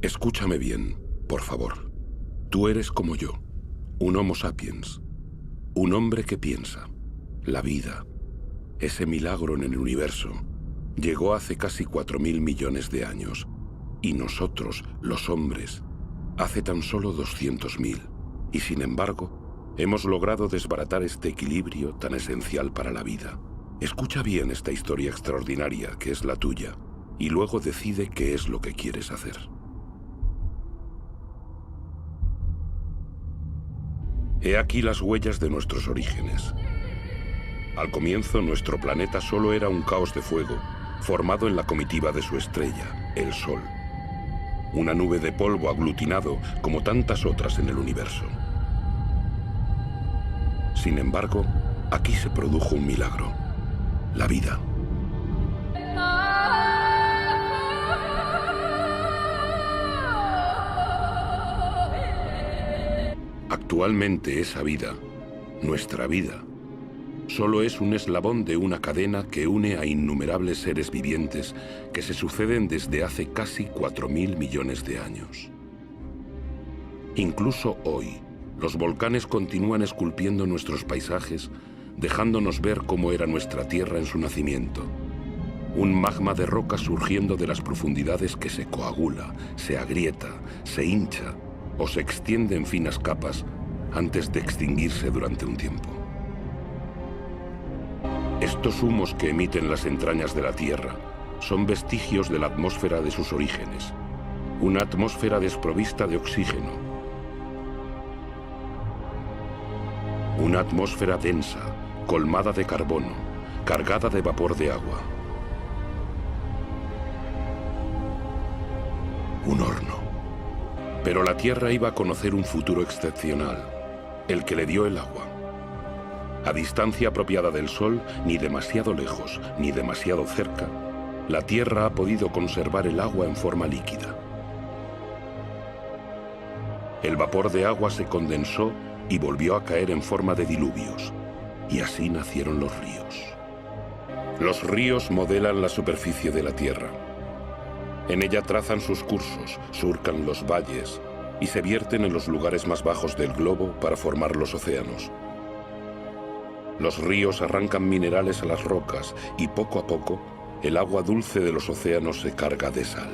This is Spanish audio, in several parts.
Escúchame bien, por favor. Tú eres como yo, un Homo sapiens, un hombre que piensa. La vida, ese milagro en el universo, llegó hace casi 4.000 millones de años, y nosotros, los hombres, hace tan solo 200.000, y sin embargo, hemos logrado desbaratar este equilibrio tan esencial para la vida. Escucha bien esta historia extraordinaria que es la tuya, y luego decide qué es lo que quieres hacer. He aquí las huellas de nuestros orígenes. Al comienzo, nuestro planeta solo era un caos de fuego, formado en la comitiva de su estrella, el Sol. Una nube de polvo aglutinado como tantas otras en el universo. Sin embargo, aquí se produjo un milagro: la vida. Actualmente esa vida, nuestra vida, solo es un eslabón de una cadena que une a innumerables seres vivientes que se suceden desde hace casi 4.000 millones de años. Incluso hoy, los volcanes continúan esculpiendo nuestros paisajes, dejándonos ver cómo era nuestra Tierra en su nacimiento. Un magma de roca surgiendo de las profundidades que se coagula, se agrieta, se hincha o se extiende en finas capas antes de extinguirse durante un tiempo. Estos humos que emiten las entrañas de la Tierra son vestigios de la atmósfera de sus orígenes, una atmósfera desprovista de oxígeno, una atmósfera densa, colmada de carbono, cargada de vapor de agua. Un horno. Pero la Tierra iba a conocer un futuro excepcional, el que le dio el agua. A distancia apropiada del Sol, ni demasiado lejos, ni demasiado cerca, la Tierra ha podido conservar el agua en forma líquida. El vapor de agua se condensó y volvió a caer en forma de diluvios, y así nacieron los ríos. Los ríos modelan la superficie de la Tierra. En ella trazan sus cursos, surcan los valles y se vierten en los lugares más bajos del globo para formar los océanos. Los ríos arrancan minerales a las rocas y poco a poco el agua dulce de los océanos se carga de sal.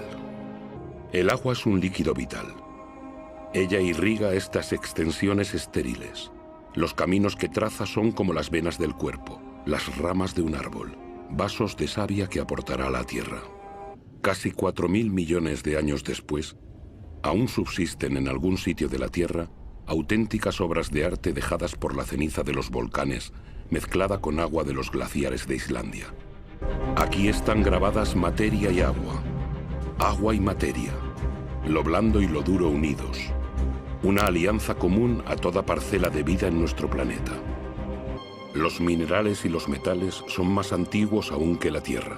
El agua es un líquido vital. Ella irriga estas extensiones estériles. Los caminos que traza son como las venas del cuerpo, las ramas de un árbol, vasos de savia que aportará a la Tierra. Casi 4.000 millones de años después, aún subsisten en algún sitio de la Tierra auténticas obras de arte dejadas por la ceniza de los volcanes, mezclada con agua de los glaciares de Islandia. Aquí están grabadas materia y agua y materia, lo blando y lo duro unidos, una alianza común a toda parcela de vida en nuestro planeta. Los minerales y los metales son más antiguos aún que la Tierra.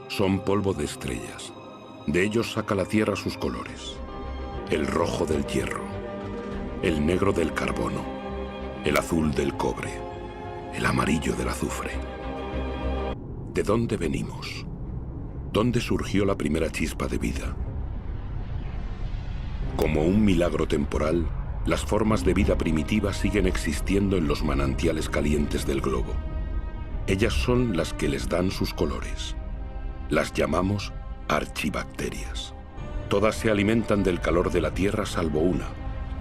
Son polvo de estrellas. De ellos saca la Tierra sus colores: el rojo del hierro, el negro del carbono, el azul del cobre, el amarillo del azufre. ¿De dónde venimos? ¿Dónde surgió la primera chispa de vida? Como un milagro temporal, las formas de vida primitiva siguen existiendo en los manantiales calientes del globo. Ellas son las que les dan sus colores. Las llamamos archibacterias. Todas se alimentan del calor de la Tierra salvo una,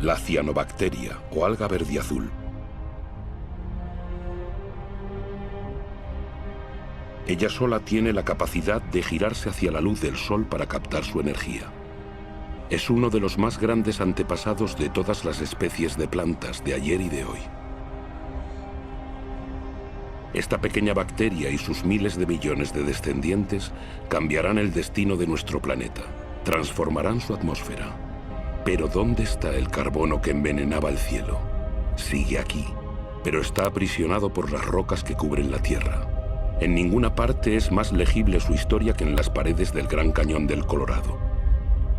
la cianobacteria o alga verdiazul. Ella sola tiene la capacidad de girarse hacia la luz del Sol para captar su energía. Es uno de los más grandes antepasados de todas las especies de plantas de ayer y de hoy. Esta pequeña bacteria y sus miles de millones de descendientes cambiarán el destino de nuestro planeta, transformarán su atmósfera. Pero ¿dónde está el carbono que envenenaba el cielo? Sigue aquí, pero está aprisionado por las rocas que cubren la Tierra. En ninguna parte es más legible su historia que en las paredes del Gran Cañón del Colorado.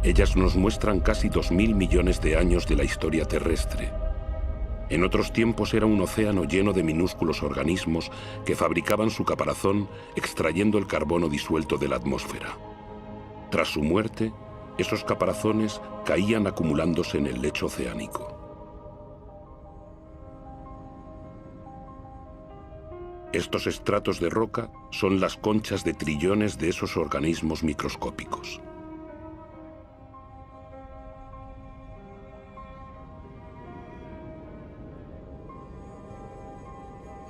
Ellas nos muestran casi 2.000 millones de años de la historia terrestre. En otros tiempos era un océano lleno de minúsculos organismos que fabricaban su caparazón extrayendo el carbono disuelto de la atmósfera. Tras su muerte, esos caparazones caían acumulándose en el lecho oceánico. Estos estratos de roca son las conchas de trillones de esos organismos microscópicos.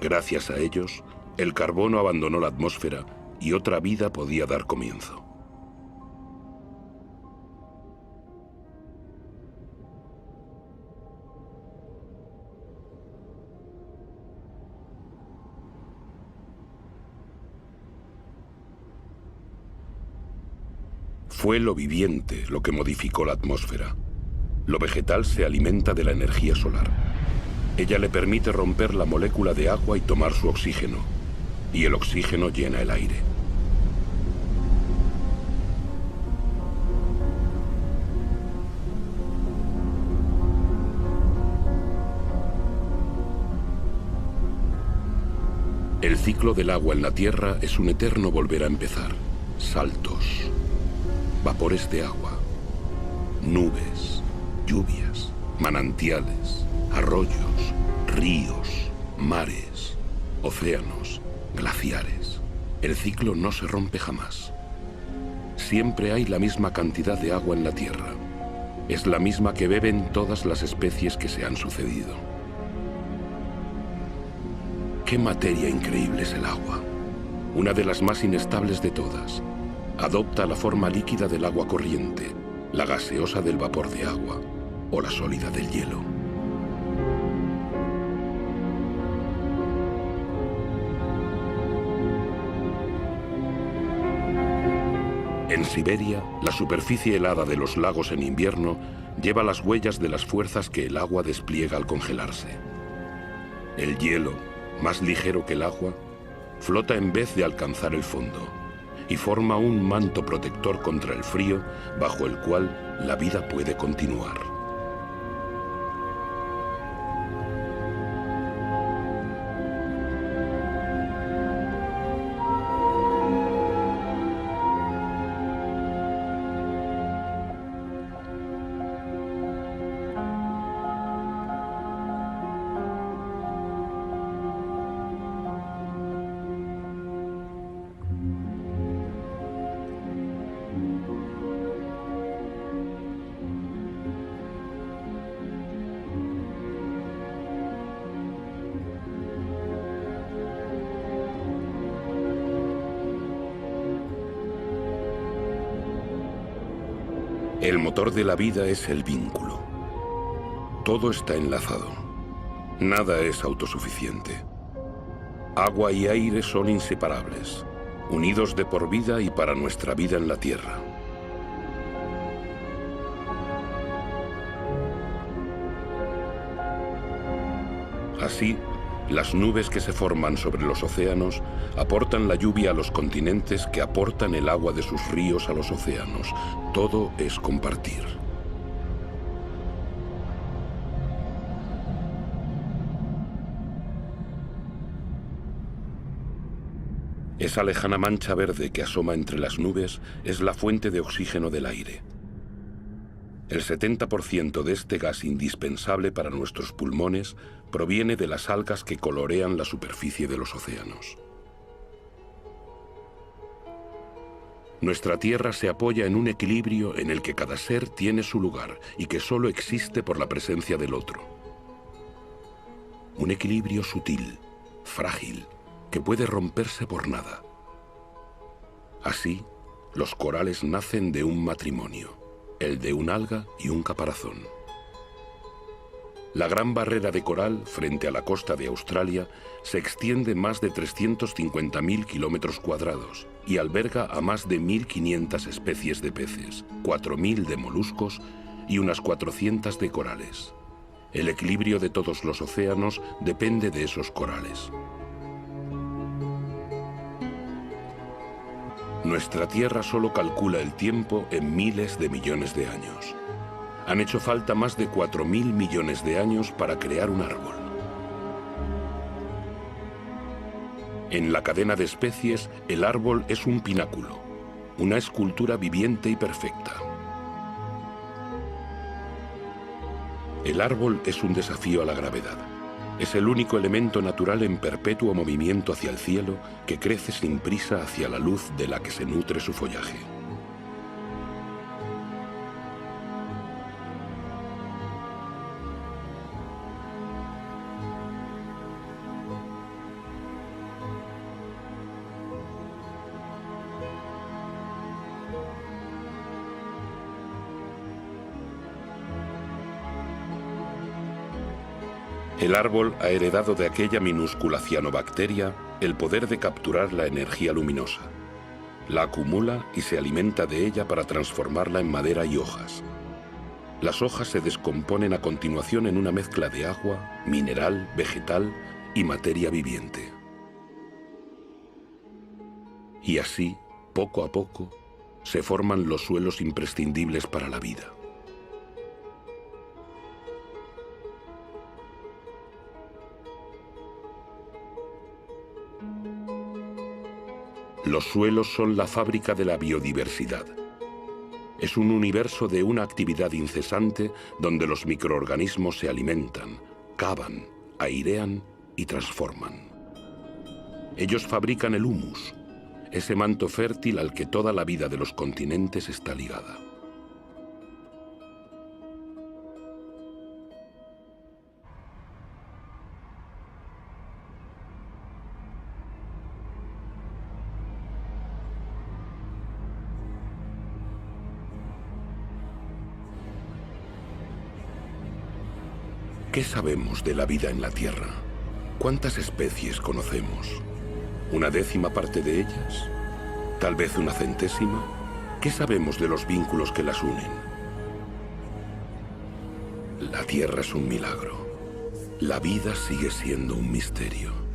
Gracias a ellos, el carbono abandonó la atmósfera y otra vida podía dar comienzo. Fue lo viviente lo que modificó la atmósfera. Lo vegetal se alimenta de la energía solar. Ella le permite romper la molécula de agua y tomar su oxígeno, y el oxígeno llena el aire. El ciclo del agua en la Tierra es un eterno volver a empezar. Saltos, vapores de agua, nubes, lluvias, manantiales, arroyos, ríos, mares, océanos, glaciares. El ciclo no se rompe jamás. Siempre hay la misma cantidad de agua en la Tierra. Es la misma que beben todas las especies que se han sucedido. ¡Qué materia increíble es el agua! Una de las más inestables de todas. Adopta la forma líquida del agua corriente, la gaseosa del vapor de agua o la sólida del hielo. En Siberia, la superficie helada de los lagos en invierno lleva las huellas de las fuerzas que el agua despliega al congelarse. El hielo, más ligero que el agua, flota en vez de alcanzar el fondo y forma un manto protector contra el frío bajo el cual la vida puede continuar. El motor de la vida es el vínculo. Todo está enlazado. Nada es autosuficiente. Agua y aire son inseparables, unidos de por vida y para nuestra vida en la Tierra. Así, las nubes que se forman sobre los océanos aportan la lluvia a los continentes que aportan el agua de sus ríos a los océanos. Todo es compartir. Esa lejana mancha verde que asoma entre las nubes es la fuente de oxígeno del aire. El 70% de este gas indispensable para nuestros pulmones proviene de las algas que colorean la superficie de los océanos. Nuestra Tierra se apoya en un equilibrio en el que cada ser tiene su lugar y que solo existe por la presencia del otro. Un equilibrio sutil, frágil, que puede romperse por nada. Así, los corales nacen de un matrimonio, el de un alga y un caparazón. La gran barrera de coral, frente a la costa de Australia, se extiende más de 350.000 kilómetros cuadrados y alberga a más de 1.500 especies de peces, 4.000 de moluscos y unas 400 de corales. El equilibrio de todos los océanos depende de esos corales. Nuestra Tierra solo calcula el tiempo en miles de millones de años. Han hecho falta más de 4.000 millones de años para crear un árbol. En la cadena de especies, el árbol es un pináculo, una escultura viviente y perfecta. El árbol es un desafío a la gravedad. Es el único elemento natural en perpetuo movimiento hacia el cielo que crece sin prisa hacia la luz de la que se nutre su follaje. El árbol ha heredado de aquella minúscula cianobacteria el poder de capturar la energía luminosa. La acumula y se alimenta de ella para transformarla en madera y hojas. Las hojas se descomponen a continuación en una mezcla de agua, mineral, vegetal y materia viviente. Y así, poco a poco, se forman los suelos imprescindibles para la vida. Los suelos son la fábrica de la biodiversidad. Es un universo de una actividad incesante donde los microorganismos se alimentan, cavan, airean y transforman. Ellos fabrican el humus, ese manto fértil al que toda la vida de los continentes está ligada. ¿Qué sabemos de la vida en la Tierra? ¿Cuántas especies conocemos? ¿Una décima parte de ellas? ¿Tal vez una centésima? ¿Qué sabemos de los vínculos que las unen? La Tierra es un milagro. La vida sigue siendo un misterio.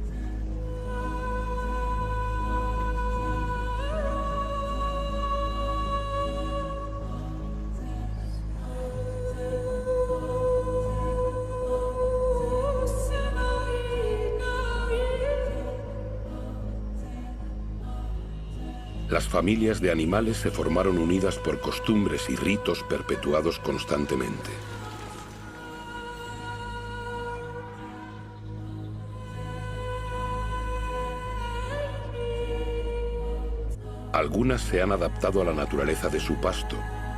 Las familias de animales se formaron unidas por costumbres y ritos perpetuados constantemente. Algunas se han adaptado a la naturaleza de su pasto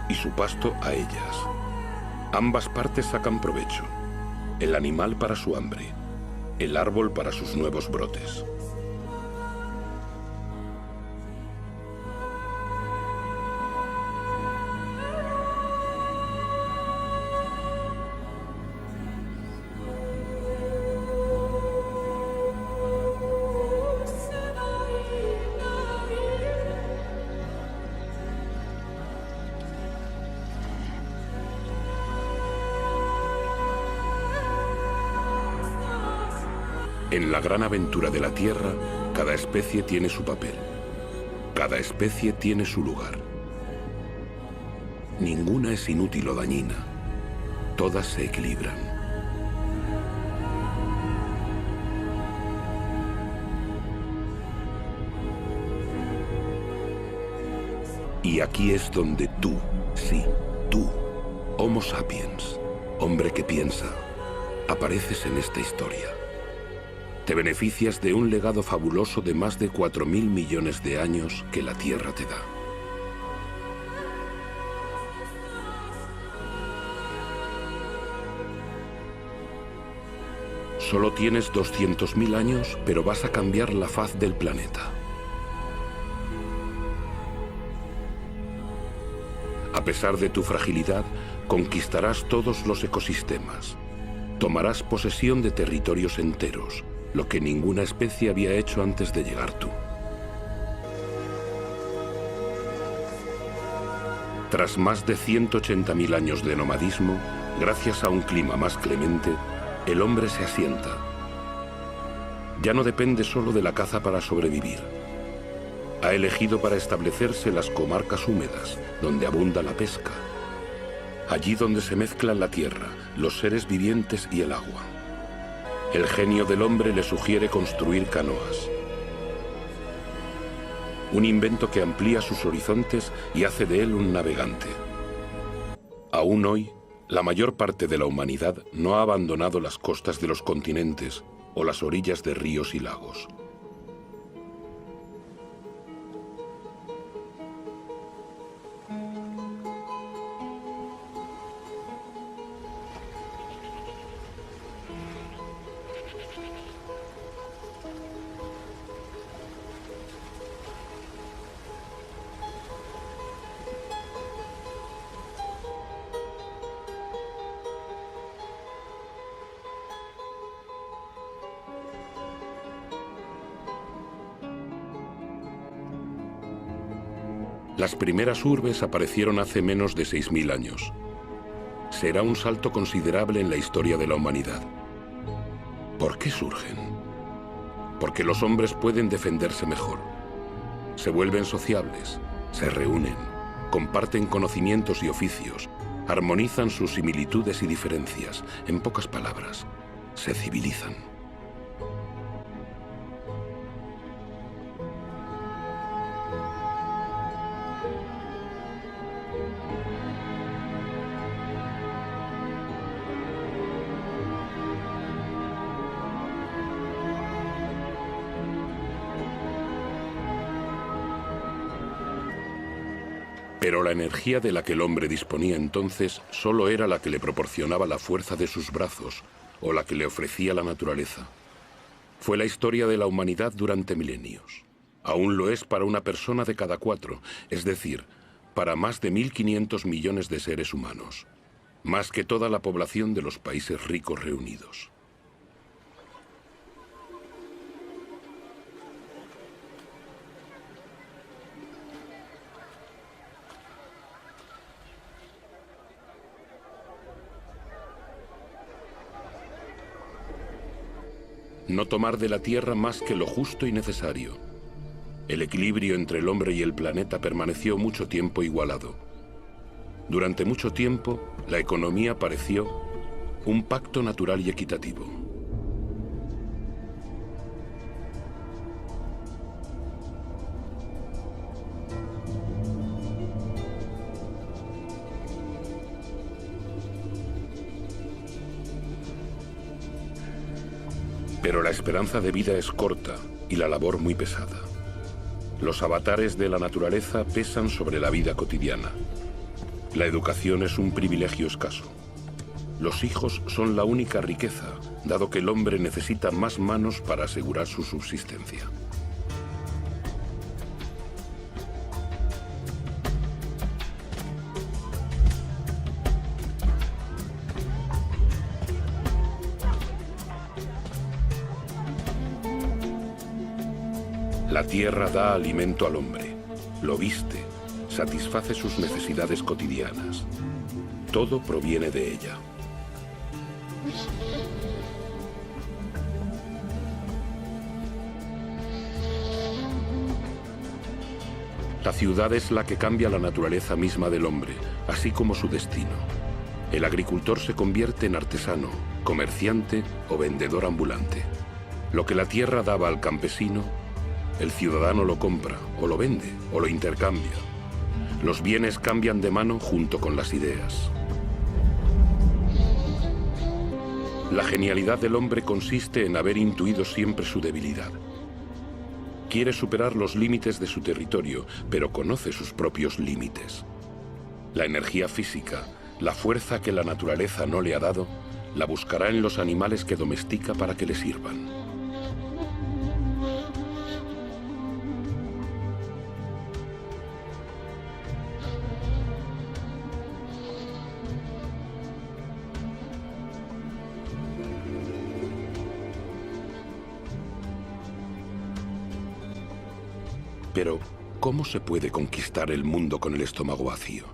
y su pasto a ellas. Ambas partes sacan provecho. El animal para su hambre, el árbol para sus nuevos brotes. En la gran aventura de la Tierra, cada especie tiene su papel. Cada especie tiene su lugar. Ninguna es inútil o dañina. Todas se equilibran. Y aquí es donde tú, sí, tú, Homo sapiens, hombre que piensa, apareces en esta historia. Te beneficias de un legado fabuloso de más de 4.000 millones de años que la Tierra te da. Solo tienes 200.000 años, pero vas a cambiar la faz del planeta. A pesar de tu fragilidad, conquistarás todos los ecosistemas. Tomarás posesión de territorios enteros, lo que ninguna especie había hecho antes de llegar tú. Tras más de 180.000 años de nomadismo, gracias a un clima más clemente, el hombre se asienta. Ya no depende solo de la caza para sobrevivir. Ha elegido para establecerse las comarcas húmedas, donde abunda la pesca. Allí donde se mezclan la tierra, los seres vivientes y el agua. El genio del hombre le sugiere construir canoas. Un invento que amplía sus horizontes y hace de él un navegante. Aún hoy, La mayor parte de la humanidad no ha abandonado las costas de los continentes o las orillas de ríos y lagos. Las primeras urbes aparecieron hace menos de 6000 años. Será un salto considerable en la historia de la humanidad. ¿Por qué surgen? Porque los hombres pueden defenderse mejor. Se vuelven sociables, se reúnen, comparten conocimientos y oficios, armonizan sus similitudes y diferencias. En pocas palabras, se civilizan. Pero la energía de la que el hombre disponía entonces solo era la que le proporcionaba la fuerza de sus brazos o la que le ofrecía la naturaleza. Fue la historia de la humanidad durante milenios. Aún lo es para una persona de cada 4, es decir, para más de 1500 millones de seres humanos, más que toda la población de los países ricos reunidos. No tomar de la Tierra más que lo justo y necesario. El equilibrio entre el hombre y el planeta permaneció mucho tiempo igualado. Durante mucho tiempo, la economía pareció un pacto natural y equitativo. Pero la esperanza de vida es corta y la labor muy pesada. Los avatares de la naturaleza pesan sobre la vida cotidiana. La educación es un privilegio escaso. Los hijos son la única riqueza, dado que el hombre necesita más manos para asegurar su subsistencia. La tierra da alimento al hombre, lo viste, satisface sus necesidades cotidianas. Todo proviene de ella. La ciudad es la que cambia la naturaleza misma del hombre, así como su destino. El agricultor se convierte en artesano, comerciante o vendedor ambulante. Lo que la tierra daba al campesino, el ciudadano lo compra, o lo vende, o lo intercambia. Los bienes cambian de mano junto con las ideas. La genialidad del hombre consiste en haber intuido siempre su debilidad. Quiere superar los límites de su territorio, pero conoce sus propios límites. La energía física, la fuerza que la naturaleza no le ha dado, la buscará en los animales que domestica para que le sirvan. Pero, ¿cómo se puede conquistar el mundo con el estómago vacío?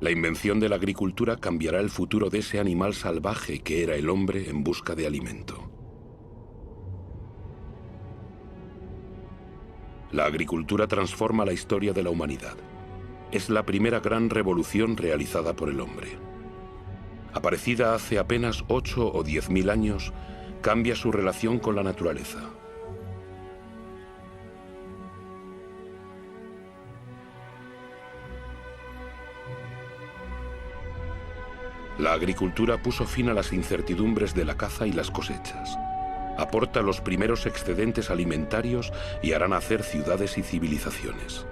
La invención de la agricultura cambiará el futuro de ese animal salvaje que era el hombre en busca de alimento. La agricultura transforma la historia de la humanidad. Es la primera gran revolución realizada por el hombre. Aparecida hace apenas 8 o 10.000 años, cambia su relación con la naturaleza. La agricultura puso fin a las incertidumbres de la caza y las cosechas. Aporta los primeros excedentes alimentarios y hará nacer ciudades y civilizaciones.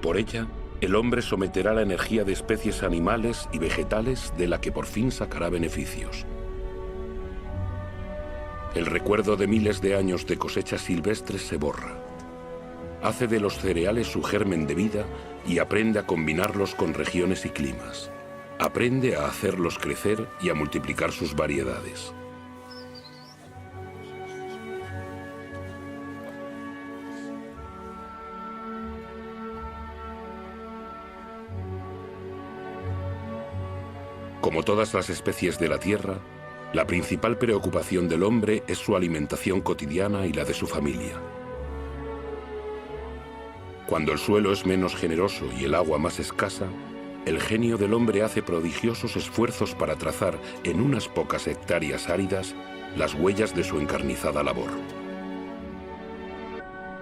Por ella, el hombre someterá la energía de especies animales y vegetales de la que por fin sacará beneficios. El recuerdo de miles de años de cosechas silvestres se borra. Hace de los cereales su germen de vida y aprende a combinarlos con regiones y climas. Aprende a hacerlos crecer y a multiplicar sus variedades. Como todas las especies de la Tierra, la principal preocupación del hombre es su alimentación cotidiana y la de su familia. Cuando el suelo es menos generoso y el agua más escasa, el genio del hombre hace prodigiosos esfuerzos para trazar en unas pocas hectáreas áridas las huellas de su encarnizada labor.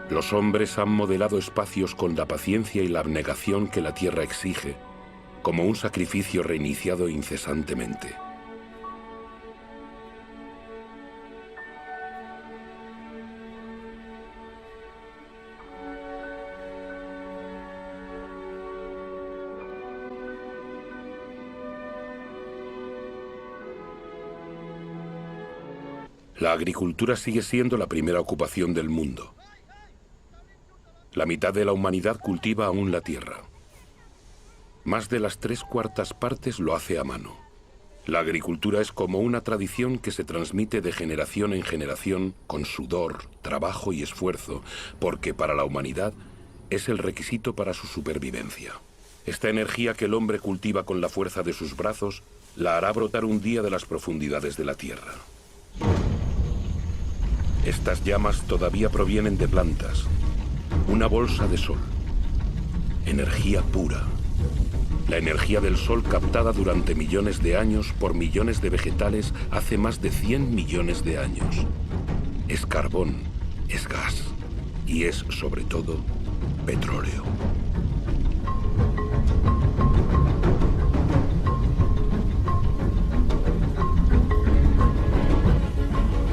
Los hombres han modelado espacios con la paciencia y la abnegación que la tierra exige, como un sacrificio reiniciado incesantemente. La agricultura sigue siendo la primera ocupación del mundo. La mitad de la humanidad cultiva aún la tierra. Más de las 3/4 partes lo hace a mano. La agricultura es como una tradición que se transmite de generación en generación con sudor, trabajo y esfuerzo, porque para la humanidad es el requisito para su supervivencia. Esta energía que el hombre cultiva con la fuerza de sus brazos la hará brotar un día de las profundidades de la tierra. Estas llamas todavía provienen de plantas, una bolsa de sol, energía pura. La energía del sol captada durante millones de años por millones de vegetales hace más de 100 millones de años. Es carbón, es gas y es, sobre todo, petróleo.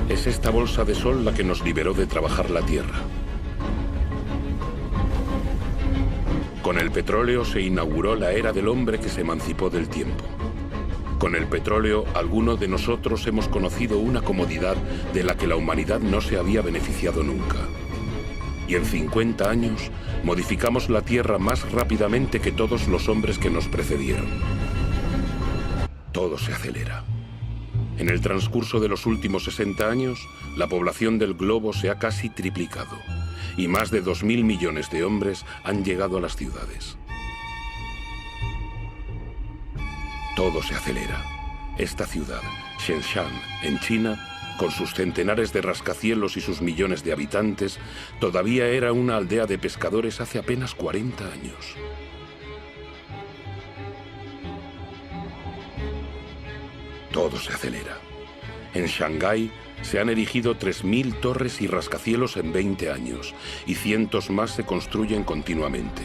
Es esta bolsa de sol la que nos liberó de trabajar la tierra. Con el petróleo se inauguró la era del hombre que se emancipó del tiempo. Con el petróleo, algunos de nosotros hemos conocido una comodidad de la que la humanidad no se había beneficiado nunca. Y en 50 años modificamos la tierra más rápidamente que todos los hombres que nos precedieron. Todo se acelera. En el transcurso de los últimos 60 años, la población del globo se ha casi triplicado y más de 2.000 millones de hombres han llegado a las ciudades. Todo se acelera. Esta ciudad, Shenzhen, en China, con sus centenares de rascacielos y sus millones de habitantes, todavía era una aldea de pescadores hace apenas 40 años. Todo se acelera. En Shanghái se han erigido 3.000 torres y rascacielos en 20 años y cientos más se construyen continuamente.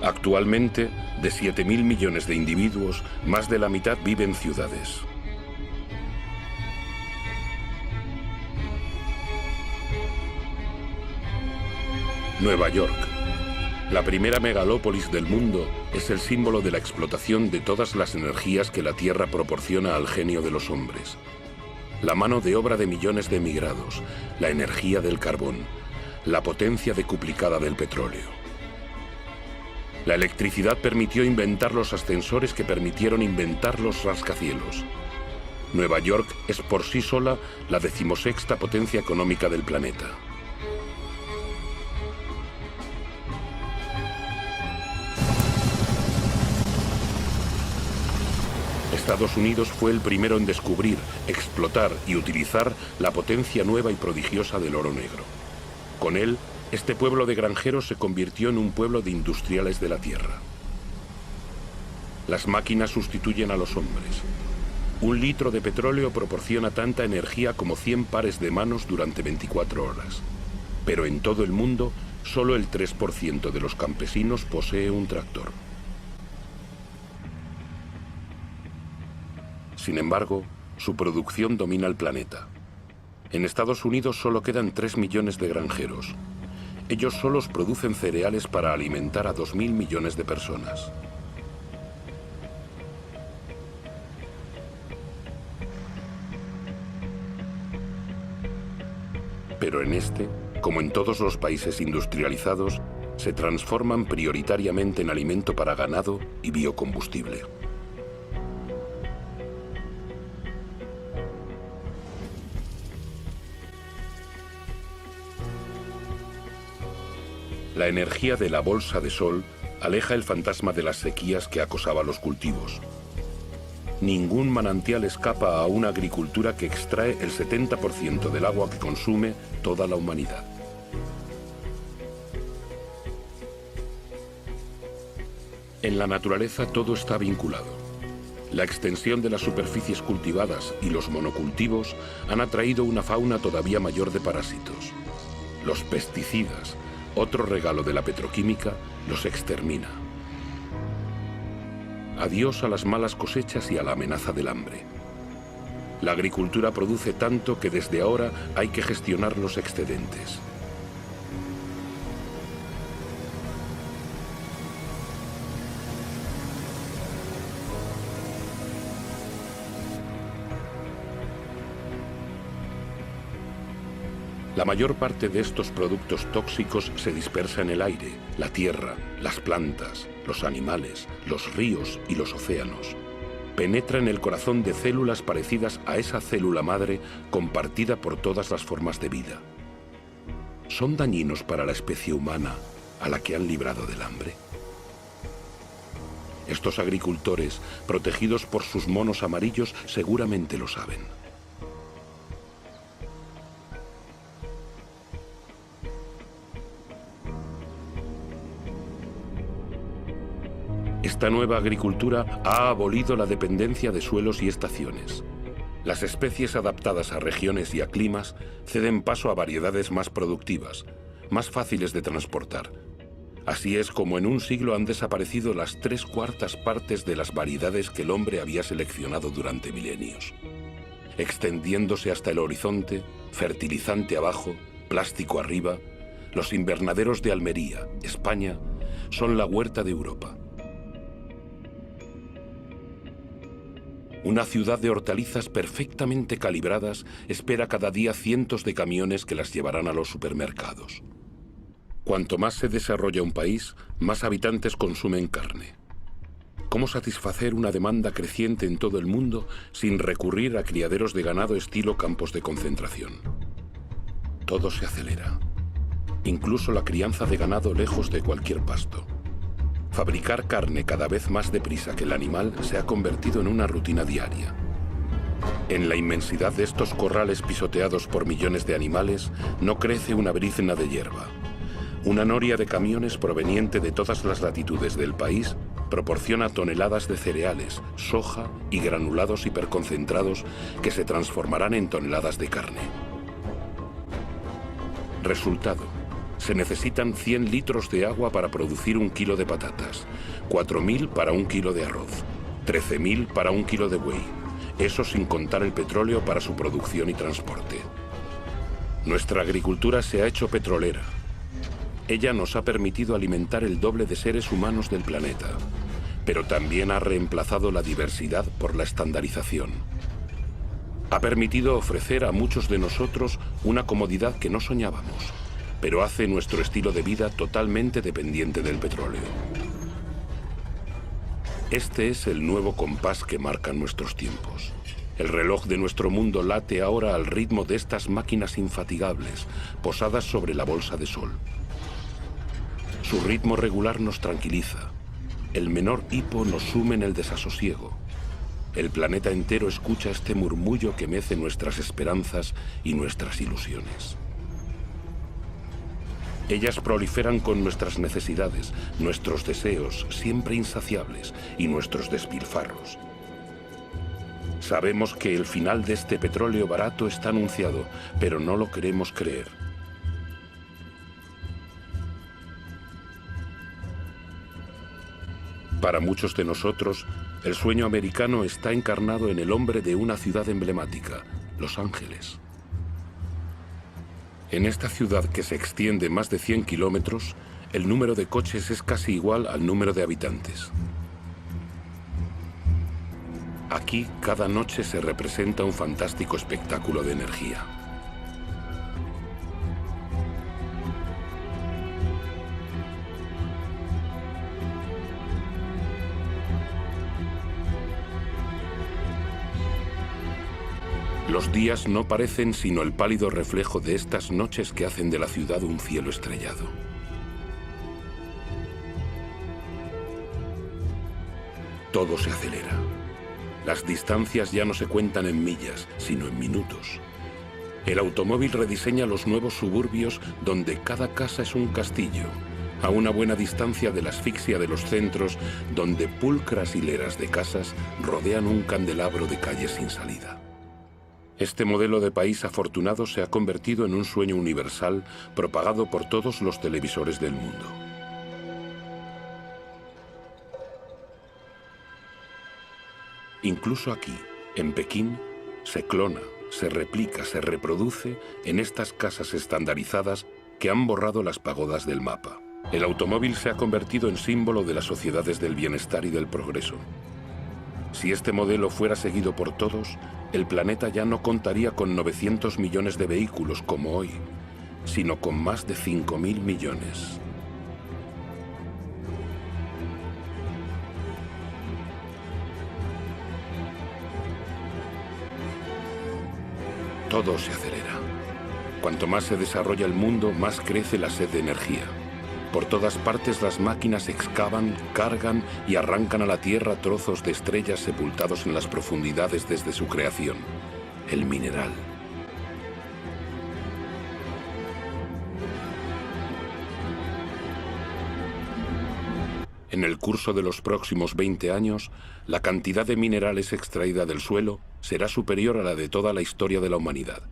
Actualmente, de 7.000 millones de individuos, más de la mitad viven en ciudades. Nueva York, la primera megalópolis del mundo, es el símbolo de la explotación de todas las energías que la Tierra proporciona al genio de los hombres. La mano de obra de millones de emigrados, la energía del carbón, la potencia decuplicada del petróleo. La electricidad permitió inventar los ascensores que permitieron inventar los rascacielos. Nueva York es por sí sola la 16ª potencia económica del planeta. Estados Unidos fue el primero en descubrir, explotar y utilizar la potencia nueva y prodigiosa del oro negro. Con él, este pueblo de granjeros se convirtió en un pueblo de industriales de la tierra. Las máquinas sustituyen a los hombres. 1 litro de petróleo proporciona tanta energía como 100 pares de manos durante 24 horas. Pero en todo el mundo, solo el 3% de los campesinos posee un tractor. Sin embargo, su producción domina el planeta. En Estados Unidos solo quedan 3 millones de granjeros. Ellos solos producen cereales para alimentar a 2.000 millones de personas. Pero en este, como en todos los países industrializados, se transforman prioritariamente en alimento para ganado y biocombustible. La energía de la bolsa de sol aleja el fantasma de las sequías que acosaba los cultivos. Ningún manantial escapa a una agricultura que extrae el 70% del agua que consume toda la humanidad. En la naturaleza todo está vinculado. La extensión de las superficies cultivadas y los monocultivos han atraído una fauna todavía mayor de parásitos. Los pesticidas, otro regalo de la petroquímica, los extermina. Adiós a las malas cosechas y a la amenaza del hambre. La agricultura produce tanto que desde ahora hay que gestionar los excedentes. La mayor parte de estos productos tóxicos se dispersa en el aire, la tierra, las plantas, los animales, los ríos y los océanos. Penetra en el corazón de células parecidas a esa célula madre compartida por todas las formas de vida. ¿Son dañinos para la especie humana a la que han librado del hambre? Estos agricultores, protegidos por sus monos amarillos, seguramente lo saben. Esta nueva agricultura ha abolido la dependencia de suelos y estaciones. Las especies adaptadas a regiones y a climas ceden paso a variedades más productivas, más fáciles de transportar. Así es como en un siglo han desaparecido las 3/4 partes de las variedades que el hombre había seleccionado durante milenios. Extendiéndose hasta el horizonte, fertilizante abajo, plástico arriba, los invernaderos de Almería, España, son la huerta de Europa. Una ciudad de hortalizas perfectamente calibradas espera cada día cientos de camiones que las llevarán a los supermercados. Cuanto más se desarrolla un país, más habitantes consumen carne. ¿Cómo satisfacer una demanda creciente en todo el mundo sin recurrir a criaderos de ganado estilo campos de concentración? Todo se acelera, incluso la crianza de ganado lejos de cualquier pasto. Fabricar carne cada vez más deprisa que el animal se ha convertido en una rutina diaria. En la inmensidad de estos corrales pisoteados por millones de animales no crece una brizna de hierba. Una noria de camiones proveniente de todas las latitudes del país proporciona toneladas de cereales, soja y granulados hiperconcentrados que se transformarán en toneladas de carne. Resultado: se necesitan 100 litros de agua para producir 1 kilo de patatas, 4.000 para 1 kilo de arroz, 13.000 para 1 kilo de buey, eso sin contar el petróleo para su producción y transporte. Nuestra agricultura se ha hecho petrolera. Ella nos ha permitido alimentar el doble de seres humanos del planeta, pero también ha reemplazado la diversidad por la estandarización. Ha permitido ofrecer a muchos de nosotros una comodidad que no soñábamos, pero hace nuestro estilo de vida totalmente dependiente del petróleo. Este es el nuevo compás que marcan nuestros tiempos. El reloj de nuestro mundo late ahora al ritmo de estas máquinas infatigables, posadas sobre la bolsa de sol. Su ritmo regular nos tranquiliza. El menor hipo nos sume en el desasosiego. El planeta entero escucha este murmullo que mece nuestras esperanzas y nuestras ilusiones. Ellas proliferan con nuestras necesidades, nuestros deseos siempre insaciables y nuestros despilfarros. Sabemos que el final de este petróleo barato está anunciado, pero no lo queremos creer. Para muchos de nosotros, el sueño americano está encarnado en el hombre de una ciudad emblemática, Los Ángeles. En esta ciudad que se extiende más de 100 kilómetros, el número de coches es casi igual al número de habitantes. Aquí, cada noche se representa un fantástico espectáculo de energía. Los días no parecen sino el pálido reflejo de estas noches que hacen de la ciudad un cielo estrellado. Todo se acelera. Las distancias ya no se cuentan en millas, sino en minutos. El automóvil rediseña los nuevos suburbios donde cada casa es un castillo, a una buena distancia de la asfixia de los centros donde pulcras hileras de casas rodean un candelabro de calles sin salida. Este modelo de país afortunado se ha convertido en un sueño universal propagado por todos los televisores del mundo. Incluso aquí, en Pekín, se clona, se replica, se reproduce en estas casas estandarizadas que han borrado las pagodas del mapa. El automóvil se ha convertido en símbolo de las sociedades del bienestar y del progreso. Si este modelo fuera seguido por todos, el planeta ya no contaría con 900 millones de vehículos como hoy, sino con más de 5.000 millones. Todo se acelera. Cuanto más se desarrolla el mundo, más crece la sed de energía. Por todas partes las máquinas excavan, cargan y arrancan a la Tierra trozos de estrellas sepultados en las profundidades desde su creación. El mineral. En el curso de los próximos 20 años, la cantidad de minerales extraída del suelo será superior a la de toda la historia de la humanidad.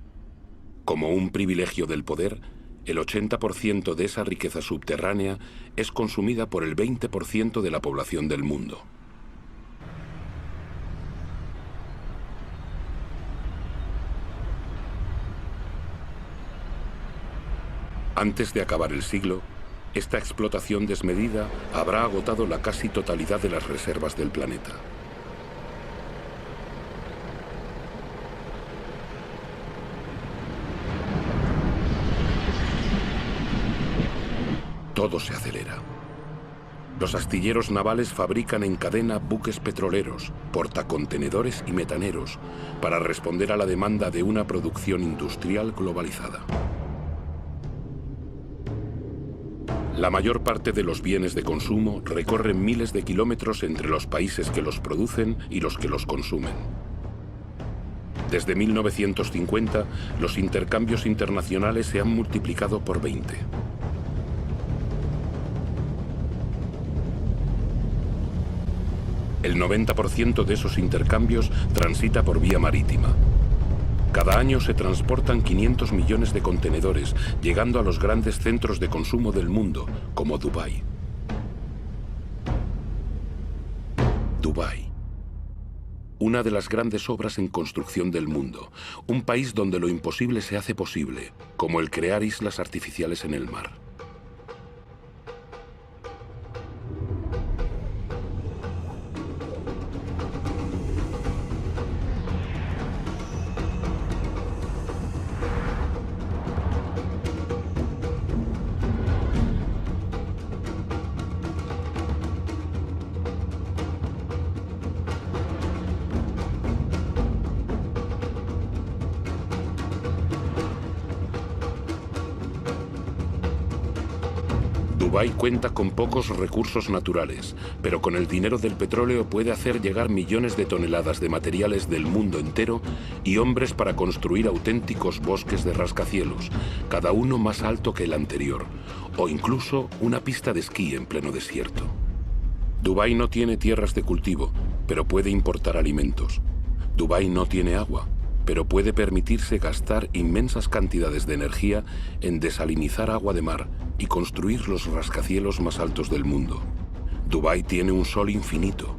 Como un privilegio del poder, el 80% de esa riqueza subterránea es consumida por el 20% de la población del mundo. Antes de acabar el siglo, esta explotación desmedida habrá agotado la casi totalidad de las reservas del planeta. Todo se acelera. Los astilleros navales fabrican en cadena buques petroleros, portacontenedores y metaneros para responder a la demanda de una producción industrial globalizada. La mayor parte de los bienes de consumo recorren miles de kilómetros entre los países que los producen y los que los consumen. Desde 1950, los intercambios internacionales se han multiplicado por 20. El 90% de esos intercambios transita por vía marítima. Cada año se transportan 500 millones de contenedores, llegando a los grandes centros de consumo del mundo, como Dubái. Dubái. Una de las grandes obras en construcción del mundo. Un país donde lo imposible se hace posible, como el crear islas artificiales en el mar. Dubái cuenta con pocos recursos naturales, pero con el dinero del petróleo puede hacer llegar millones de toneladas de materiales del mundo entero y hombres para construir auténticos bosques de rascacielos, cada uno más alto que el anterior, o incluso una pista de esquí en pleno desierto. Dubái no tiene tierras de cultivo, pero puede importar alimentos. Dubái no tiene agua, pero puede permitirse gastar inmensas cantidades de energía en desalinizar agua de mar y construir los rascacielos más altos del mundo. Dubái tiene un sol infinito,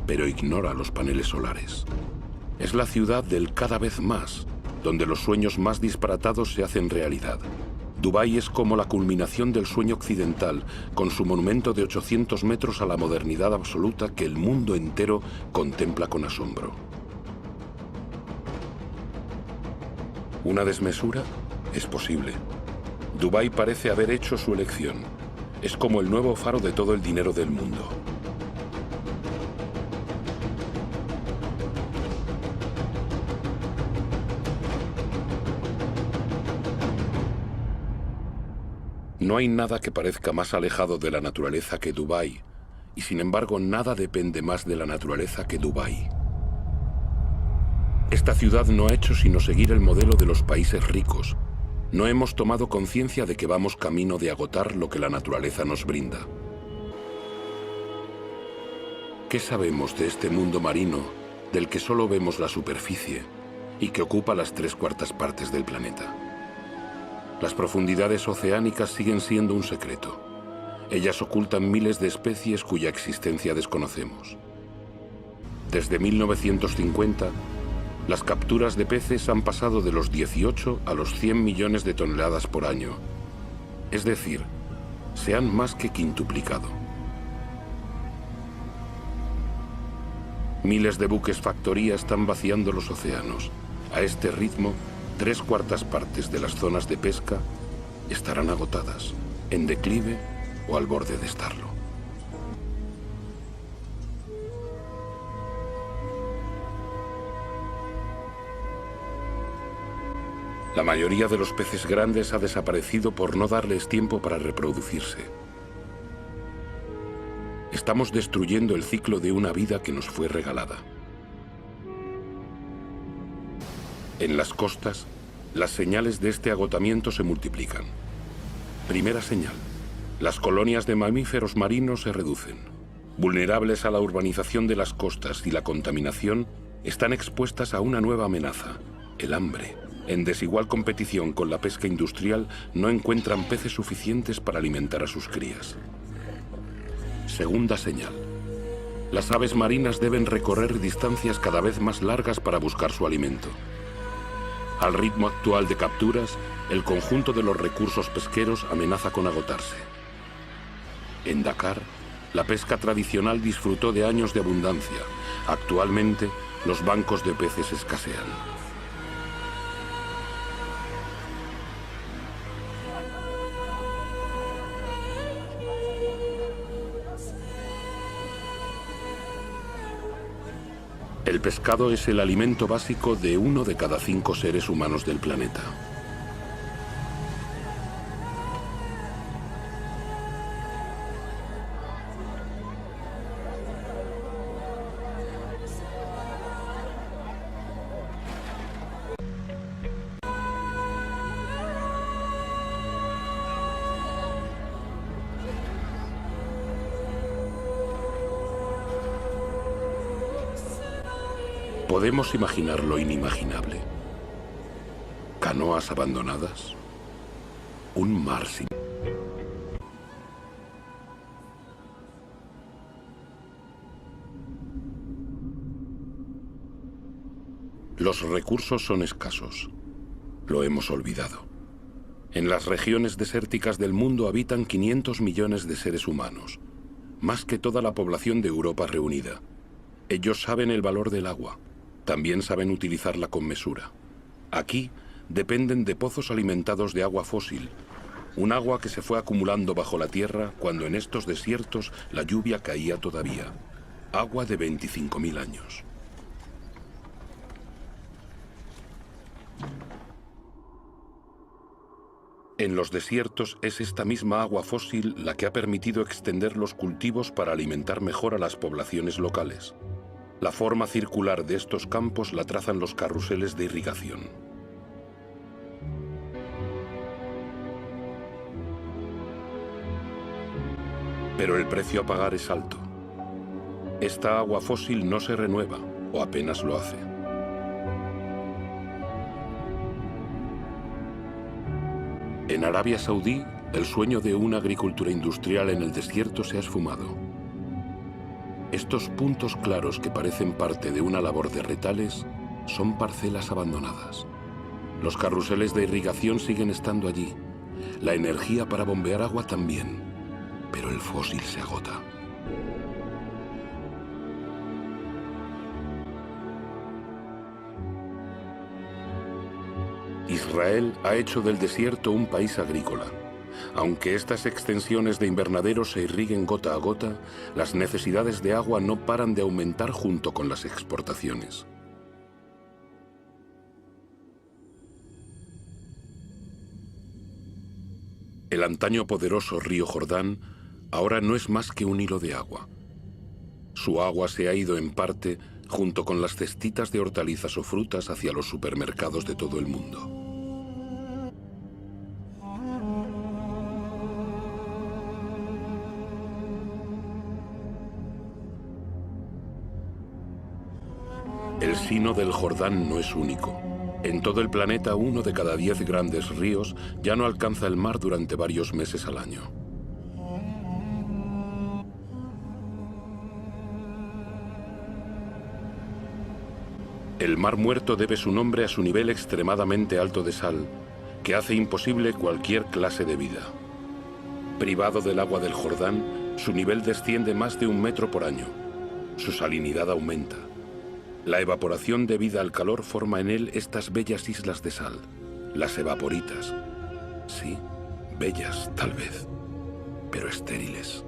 pero ignora los paneles solares. Es la ciudad del cada vez más, donde los sueños más disparatados se hacen realidad. Dubái es como la culminación del sueño occidental, con su monumento de 800 metros a la modernidad absoluta que el mundo entero contempla con asombro. ¿Una desmesura? Es posible. Dubái parece haber hecho su elección. Es como el nuevo faro de todo el dinero del mundo. No hay nada que parezca más alejado de la naturaleza que Dubái, y sin embargo nada depende más de la naturaleza que Dubái. Esta ciudad no ha hecho sino seguir el modelo de los países ricos. No hemos tomado conciencia de que vamos camino de agotar lo que la naturaleza nos brinda. ¿Qué sabemos de este mundo marino del que solo vemos la superficie y que ocupa las 3/4 partes del planeta? Las profundidades oceánicas siguen siendo un secreto. Ellas ocultan miles de especies cuya existencia desconocemos. Desde 1950, las capturas de peces han pasado de los 18 a los 100 millones de toneladas por año. Es decir, se han más que quintuplicado. Miles de buques factoría están vaciando los océanos. A este ritmo, 3/4 partes de las zonas de pesca estarán agotadas, en declive o al borde de estarlo. La mayoría de los peces grandes ha desaparecido por no darles tiempo para reproducirse. Estamos destruyendo el ciclo de una vida que nos fue regalada. En las costas, las señales de este agotamiento se multiplican. Primera señal: las colonias de mamíferos marinos se reducen. Vulnerables a la urbanización de las costas y la contaminación, están expuestas a una nueva amenaza: el hambre. En desigual competición con la pesca industrial, no encuentran peces suficientes para alimentar a sus crías. Segunda señal: las aves marinas deben recorrer distancias cada vez más largas para buscar su alimento. Al ritmo actual de capturas, el conjunto de los recursos pesqueros amenaza con agotarse. En Dakar, la pesca tradicional disfrutó de años de abundancia. Actualmente, los bancos de peces escasean. El pescado es el alimento básico de 1 de cada 5 seres humanos del planeta. Podemos imaginar lo inimaginable. Canoas abandonadas. Un mar sin... Los recursos son escasos. Lo hemos olvidado. En las regiones desérticas del mundo habitan 500 millones de seres humanos, más que toda la población de Europa reunida. Ellos saben el valor del agua. También saben utilizarla con mesura. Aquí dependen de pozos alimentados de agua fósil, un agua que se fue acumulando bajo la tierra cuando en estos desiertos la lluvia caía todavía. Agua de 25.000 años. En los desiertos es esta misma agua fósil la que ha permitido extender los cultivos para alimentar mejor a las poblaciones locales. La forma circular de estos campos la trazan los carruseles de irrigación. Pero el precio a pagar es alto. Esta agua fósil no se renueva, o apenas lo hace. En Arabia Saudí, el sueño de una agricultura industrial en el desierto se ha esfumado. Estos puntos claros que parecen parte de una labor de retales son parcelas abandonadas. Los carruseles de irrigación siguen estando allí. La energía para bombear agua también. Pero el fósil se agota. Israel ha hecho del desierto un país agrícola. Aunque estas extensiones de invernaderos se irriguen gota a gota, las necesidades de agua no paran de aumentar junto con las exportaciones. El antaño poderoso río Jordán ahora no es más que un hilo de agua. Su agua se ha ido en parte, junto con las cestitas de hortalizas o frutas, hacia los supermercados de todo el mundo. El Sino del Jordán no es único. En todo el planeta, 1 de cada 10 grandes ríos ya no alcanza el mar durante varios meses al año. El Mar Muerto debe su nombre a su nivel extremadamente alto de sal, que hace imposible cualquier clase de vida. Privado del agua del Jordán, su nivel desciende más de 1 metro por año. Su salinidad aumenta. La evaporación debida al calor forma en él estas bellas islas de sal, las evaporitas. Sí, bellas tal vez, pero estériles.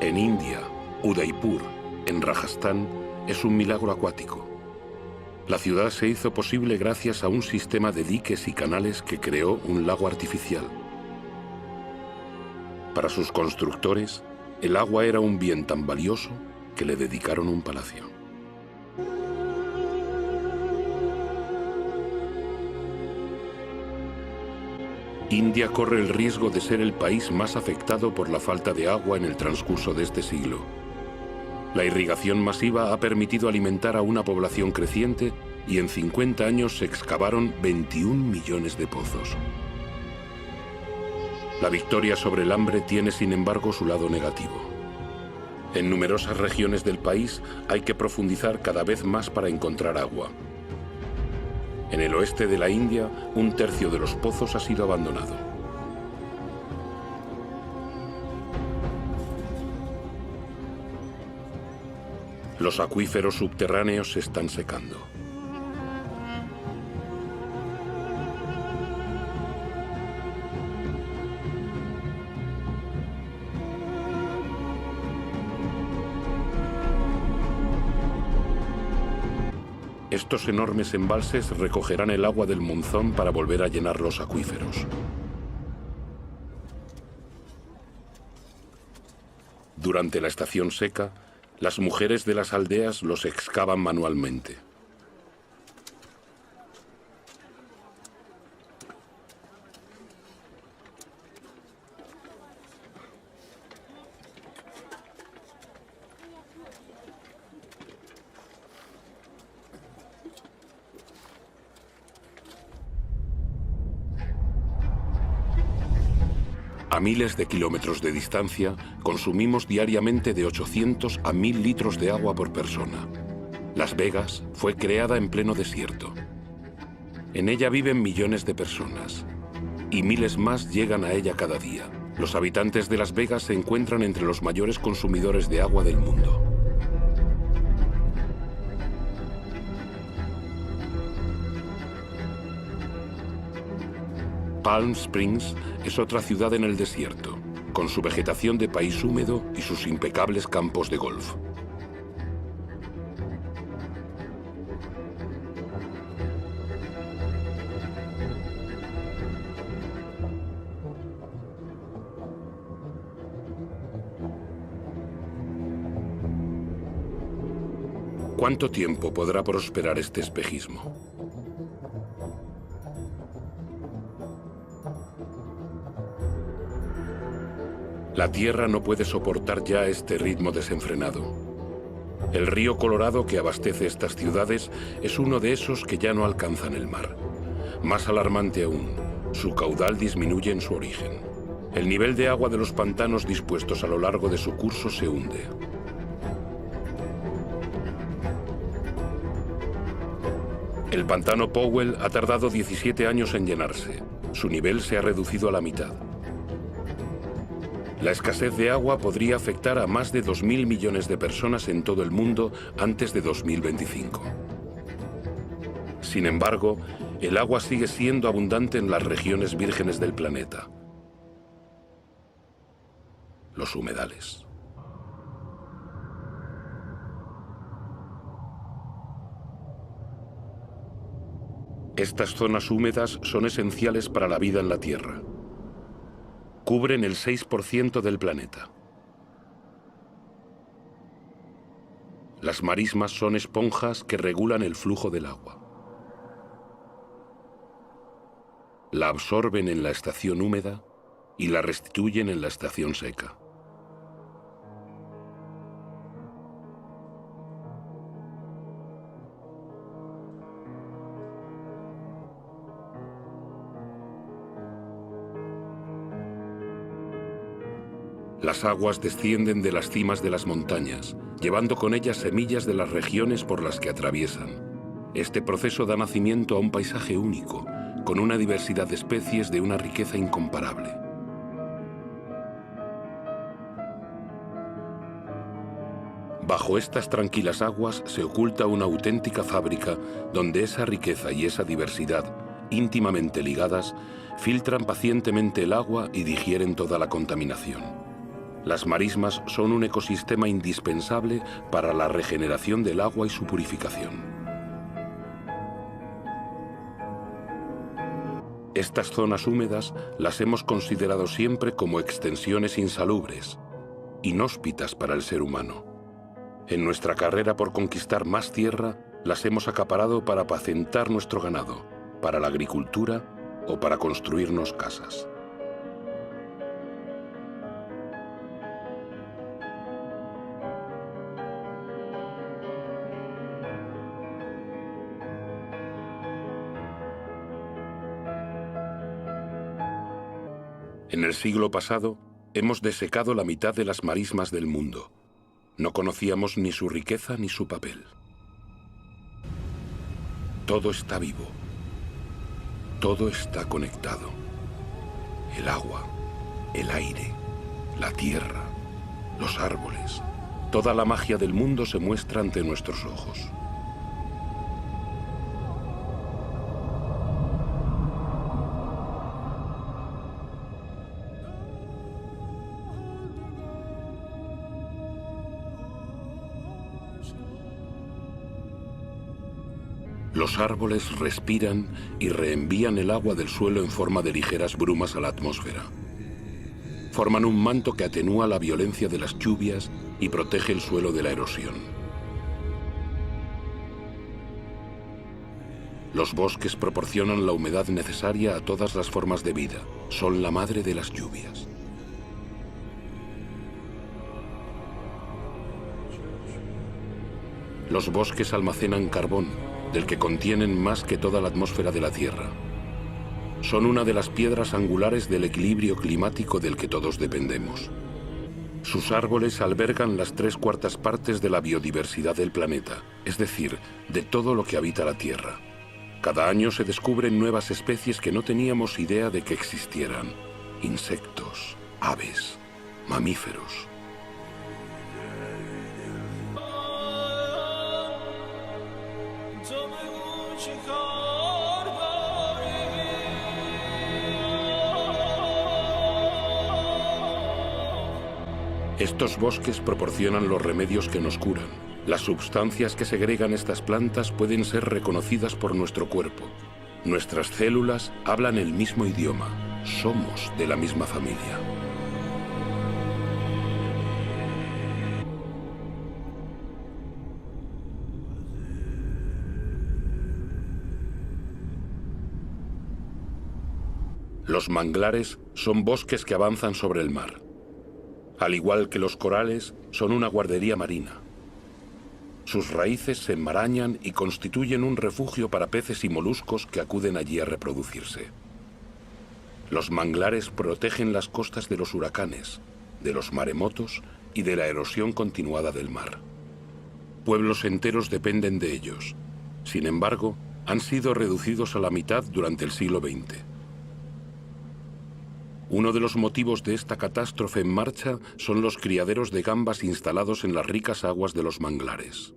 En India, Udaipur, en Rajastán, es un milagro acuático. La ciudad se hizo posible gracias a un sistema de diques y canales que creó un lago artificial. Para sus constructores, el agua era un bien tan valioso que le dedicaron un palacio. India corre el riesgo de ser el país más afectado por la falta de agua en el transcurso de este siglo. La irrigación masiva ha permitido alimentar a una población creciente y en 50 años se excavaron 21 millones de pozos. La victoria sobre el hambre tiene, sin embargo, su lado negativo. En numerosas regiones del país hay que profundizar cada vez más para encontrar agua. En el oeste de la India, 1/3 de los pozos ha sido abandonado. Los acuíferos subterráneos se están secando. Estos enormes embalses recogerán el agua del monzón para volver a llenar los acuíferos. Durante la estación seca, las mujeres de las aldeas los excavan manualmente. A miles de kilómetros de distancia, consumimos diariamente de 800 a 1000 litros de agua por persona. Las Vegas fue creada en pleno desierto. En ella viven millones de personas y miles más llegan a ella cada día. Los habitantes de Las Vegas se encuentran entre los mayores consumidores de agua del mundo. Palm Springs es otra ciudad en el desierto, con su vegetación de país húmedo y sus impecables campos de golf. ¿Cuánto tiempo podrá prosperar este espejismo? La Tierra no puede soportar ya este ritmo desenfrenado. El río Colorado que abastece estas ciudades es uno de esos que ya no alcanzan el mar. Más alarmante aún, su caudal disminuye en su origen. El nivel de agua de los pantanos dispuestos a lo largo de su curso se hunde. El pantano Powell ha tardado 17 años en llenarse. Su nivel se ha reducido a la mitad. La escasez de agua podría afectar a más de 2.000 millones de personas en todo el mundo antes de 2025. Sin embargo, el agua sigue siendo abundante en las regiones vírgenes del planeta. Los humedales. Estas zonas húmedas son esenciales para la vida en la Tierra. Cubren el 6% del planeta. Las marismas son esponjas que regulan el flujo del agua. La absorben en la estación húmeda y la restituyen en la estación seca. Las aguas descienden de las cimas de las montañas, llevando con ellas semillas de las regiones por las que atraviesan. Este proceso da nacimiento a un paisaje único, con una diversidad de especies de una riqueza incomparable. Bajo estas tranquilas aguas se oculta una auténtica fábrica donde esa riqueza y esa diversidad, íntimamente ligadas, filtran pacientemente el agua y digieren toda la contaminación. Las marismas son un ecosistema indispensable para la regeneración del agua y su purificación. Estas zonas húmedas las hemos considerado siempre como extensiones insalubres, inhóspitas para el ser humano. En nuestra carrera por conquistar más tierra, las hemos acaparado para apacentar nuestro ganado, para la agricultura o para construirnos casas. En el siglo pasado, hemos desecado la mitad de las marismas del mundo. No conocíamos ni su riqueza ni su papel. Todo está vivo. Todo está conectado. El agua, el aire, la tierra, los árboles. Toda la magia del mundo se muestra ante nuestros ojos. Los árboles respiran y reenvían el agua del suelo en forma de ligeras brumas a la atmósfera. Forman un manto que atenúa la violencia de las lluvias y protege el suelo de la erosión. Los bosques proporcionan la humedad necesaria a todas las formas de vida. Son la madre de las lluvias. Los bosques almacenan carbón, del que contienen más que toda la atmósfera de la Tierra. Son una de las piedras angulares del equilibrio climático del que todos dependemos. Sus árboles albergan las 3/4 partes de la biodiversidad del planeta, es decir, de todo lo que habita la Tierra. Cada año se descubren nuevas especies que no teníamos idea de que existieran. Insectos, aves, mamíferos. Estos bosques proporcionan los remedios que nos curan. Las sustancias que segregan estas plantas pueden ser reconocidas por nuestro cuerpo. Nuestras células hablan el mismo idioma. Somos de la misma familia. Los manglares son bosques que avanzan sobre el mar. Al igual que los corales, son una guardería marina. Sus raíces se enmarañan y constituyen un refugio para peces y moluscos que acuden allí a reproducirse. Los manglares protegen las costas de los huracanes, de los maremotos y de la erosión continuada del mar. Pueblos enteros dependen de ellos. Sin embargo, han sido reducidos a la mitad durante el siglo XX. Uno de los motivos de esta catástrofe en marcha son los criaderos de gambas instalados en las ricas aguas de los manglares.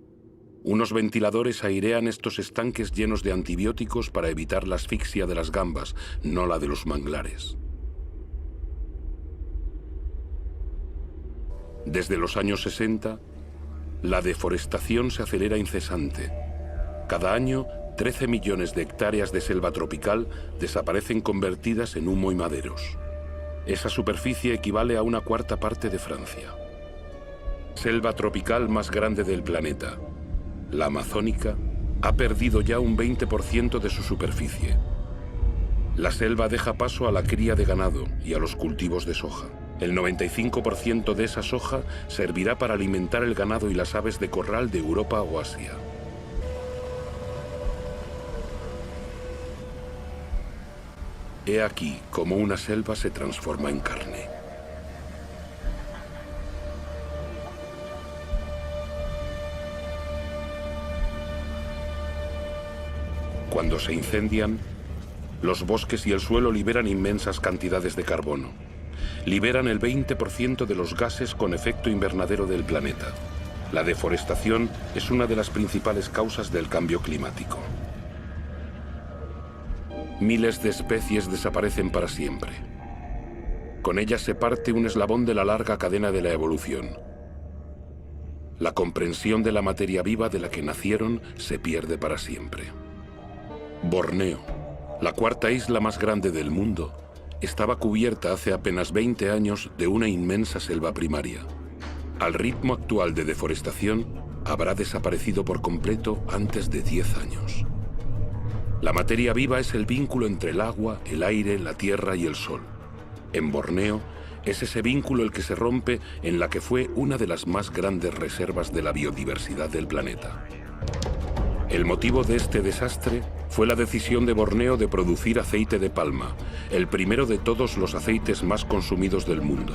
Unos ventiladores airean estos estanques llenos de antibióticos para evitar la asfixia de las gambas, no la de los manglares. Desde los años 60, la deforestación se acelera incesante. Cada año, 13 millones de hectáreas de selva tropical desaparecen convertidas en humo y maderos. Esa superficie equivale a una cuarta parte de Francia. Selva tropical más grande del planeta, la amazónica, ha perdido ya un 20% de su superficie. La selva deja paso a la cría de ganado y a los cultivos de soja. El 95% de esa soja servirá para alimentar el ganado y las aves de corral de Europa o Asia. He aquí cómo una selva se transforma en carne. Cuando se incendian, los bosques y el suelo liberan inmensas cantidades de carbono. Liberan el 20% de los gases con efecto invernadero del planeta. La deforestación es una de las principales causas del cambio climático. Miles de especies desaparecen para siempre. Con ellas se parte un eslabón de la larga cadena de la evolución. La comprensión de la materia viva de la que nacieron se pierde para siempre. Borneo, la cuarta isla más grande del mundo, estaba cubierta hace apenas 20 años de una inmensa selva primaria. Al ritmo actual de deforestación, habrá desaparecido por completo antes de 10 años. La materia viva es el vínculo entre el agua, el aire, la tierra y el sol. En Borneo, es ese vínculo el que se rompe en la que fue una de las más grandes reservas de la biodiversidad del planeta. El motivo de este desastre fue la decisión de Borneo de producir aceite de palma, el primero de todos los aceites más consumidos del mundo.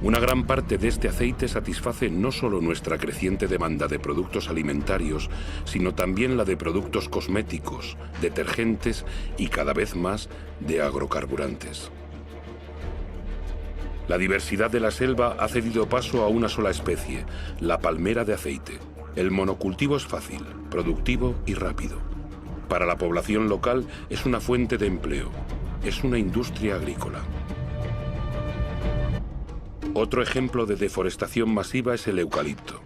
Una gran parte de este aceite satisface no solo nuestra creciente demanda de productos alimentarios, sino también la de productos cosméticos, detergentes y cada vez más de agrocarburantes. La diversidad de la selva ha cedido paso a una sola especie, la palmera de aceite. El monocultivo es fácil, productivo y rápido. Para la población local es una fuente de empleo, es una industria agrícola. Otro ejemplo de deforestación masiva es el eucalipto.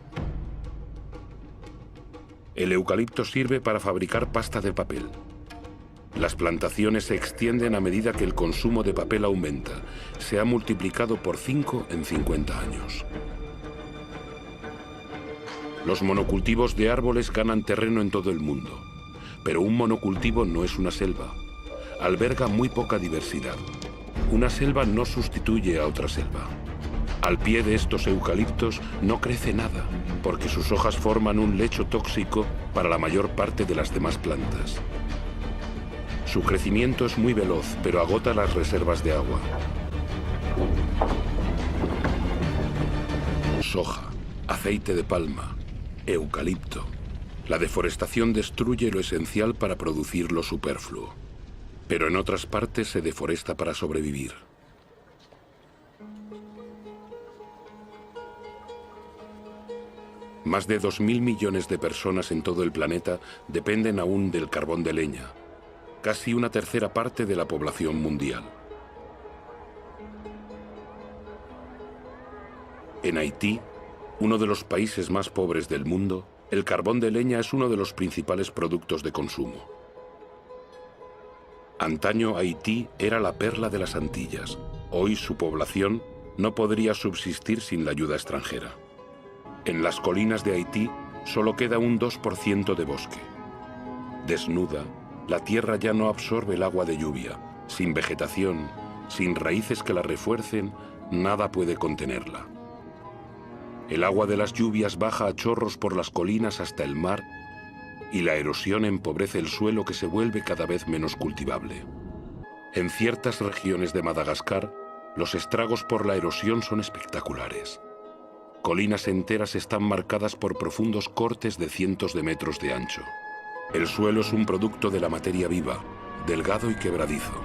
El eucalipto sirve para fabricar pasta de papel. Las plantaciones se extienden a medida que el consumo de papel aumenta. Se ha multiplicado por 5 en 50 años. Los monocultivos de árboles ganan terreno en todo el mundo. Pero un monocultivo no es una selva. Alberga muy poca diversidad. Una selva no sustituye a otra selva. Al pie de estos eucaliptos no crece nada, porque sus hojas forman un lecho tóxico para la mayor parte de las demás plantas. Su crecimiento es muy veloz, pero agota las reservas de agua. Soja, aceite de palma, eucalipto. La deforestación destruye lo esencial para producir lo superfluo. Pero en otras partes se deforesta para sobrevivir. Más de 2.000 millones de personas en todo el planeta dependen aún del carbón de leña, casi una tercera parte de la población mundial. En Haití, uno de los países más pobres del mundo, el carbón de leña es uno de los principales productos de consumo. Antaño Haití era la perla de las Antillas. Hoy su población no podría subsistir sin la ayuda extranjera. En las colinas de Haití solo queda un 2% de bosque. Desnuda, la tierra ya no absorbe el agua de lluvia. Sin vegetación, sin raíces que la refuercen, nada puede contenerla. El agua de las lluvias baja a chorros por las colinas hasta el mar y la erosión empobrece el suelo que se vuelve cada vez menos cultivable. En ciertas regiones de Madagascar, los estragos por la erosión son espectaculares. Colinas enteras están marcadas por profundos cortes de cientos de metros de ancho. El suelo es un producto de la materia viva, delgado y quebradizo.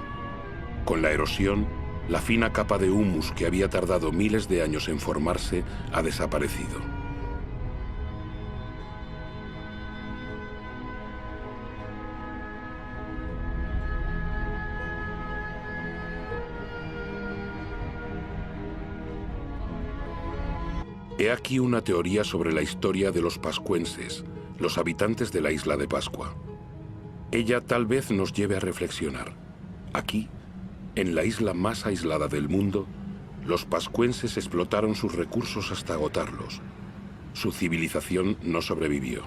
Con la erosión, la fina capa de humus que había tardado miles de años en formarse ha desaparecido. He aquí una teoría sobre la historia de los pascuenses, los habitantes de la isla de Pascua. Ella tal vez nos lleve a reflexionar. Aquí, en la isla más aislada del mundo, los pascuenses explotaron sus recursos hasta agotarlos. Su civilización no sobrevivió.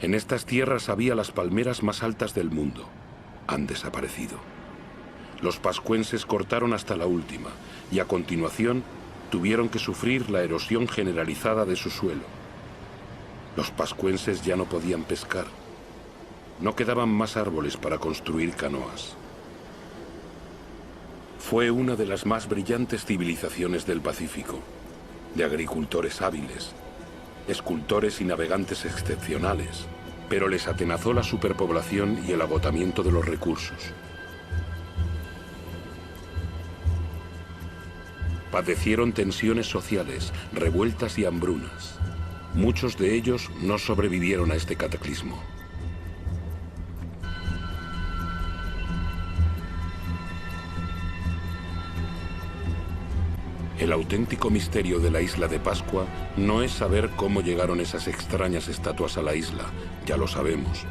En estas tierras había las palmeras más altas del mundo. Han desaparecido. Los pascuenses cortaron hasta la última y a continuación tuvieron que sufrir la erosión generalizada de su suelo. Los pascuenses ya no podían pescar. No quedaban más árboles para construir canoas. Fue una de las más brillantes civilizaciones del Pacífico, de agricultores hábiles, escultores y navegantes excepcionales, pero les atenazó la superpoblación y el agotamiento de los recursos. Padecieron tensiones sociales, revueltas y hambrunas. Muchos de ellos no sobrevivieron a este cataclismo. El auténtico misterio de la isla de Pascua no es saber cómo llegaron esas extrañas estatuas a la isla, ya lo sabemos.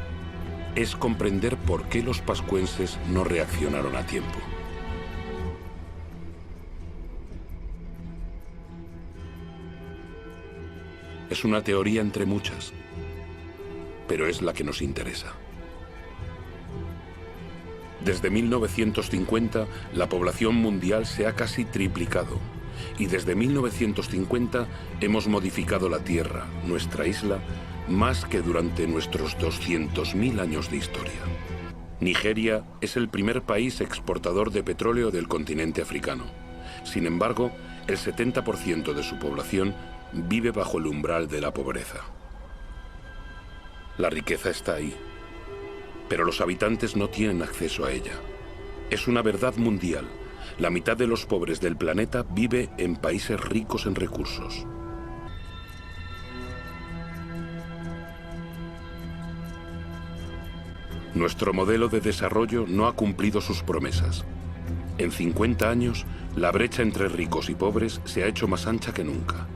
Es comprender por qué los pascuenses no reaccionaron a tiempo. Es una teoría entre muchas, pero es la que nos interesa. Desde 1950, la población mundial se ha casi triplicado, y desde 1950 hemos modificado la Tierra, nuestra isla, más que durante nuestros 200.000 años de historia. Nigeria es el primer país exportador de petróleo del continente africano. Sin embargo, el 70% de su población vive bajo el umbral de la pobreza. La riqueza está ahí, pero los habitantes no tienen acceso a ella. Es una verdad mundial. La mitad de los pobres del planeta vive en países ricos en recursos. Nuestro modelo de desarrollo no ha cumplido sus promesas. En 50 años, la brecha entre ricos y pobres se ha hecho más ancha que nunca.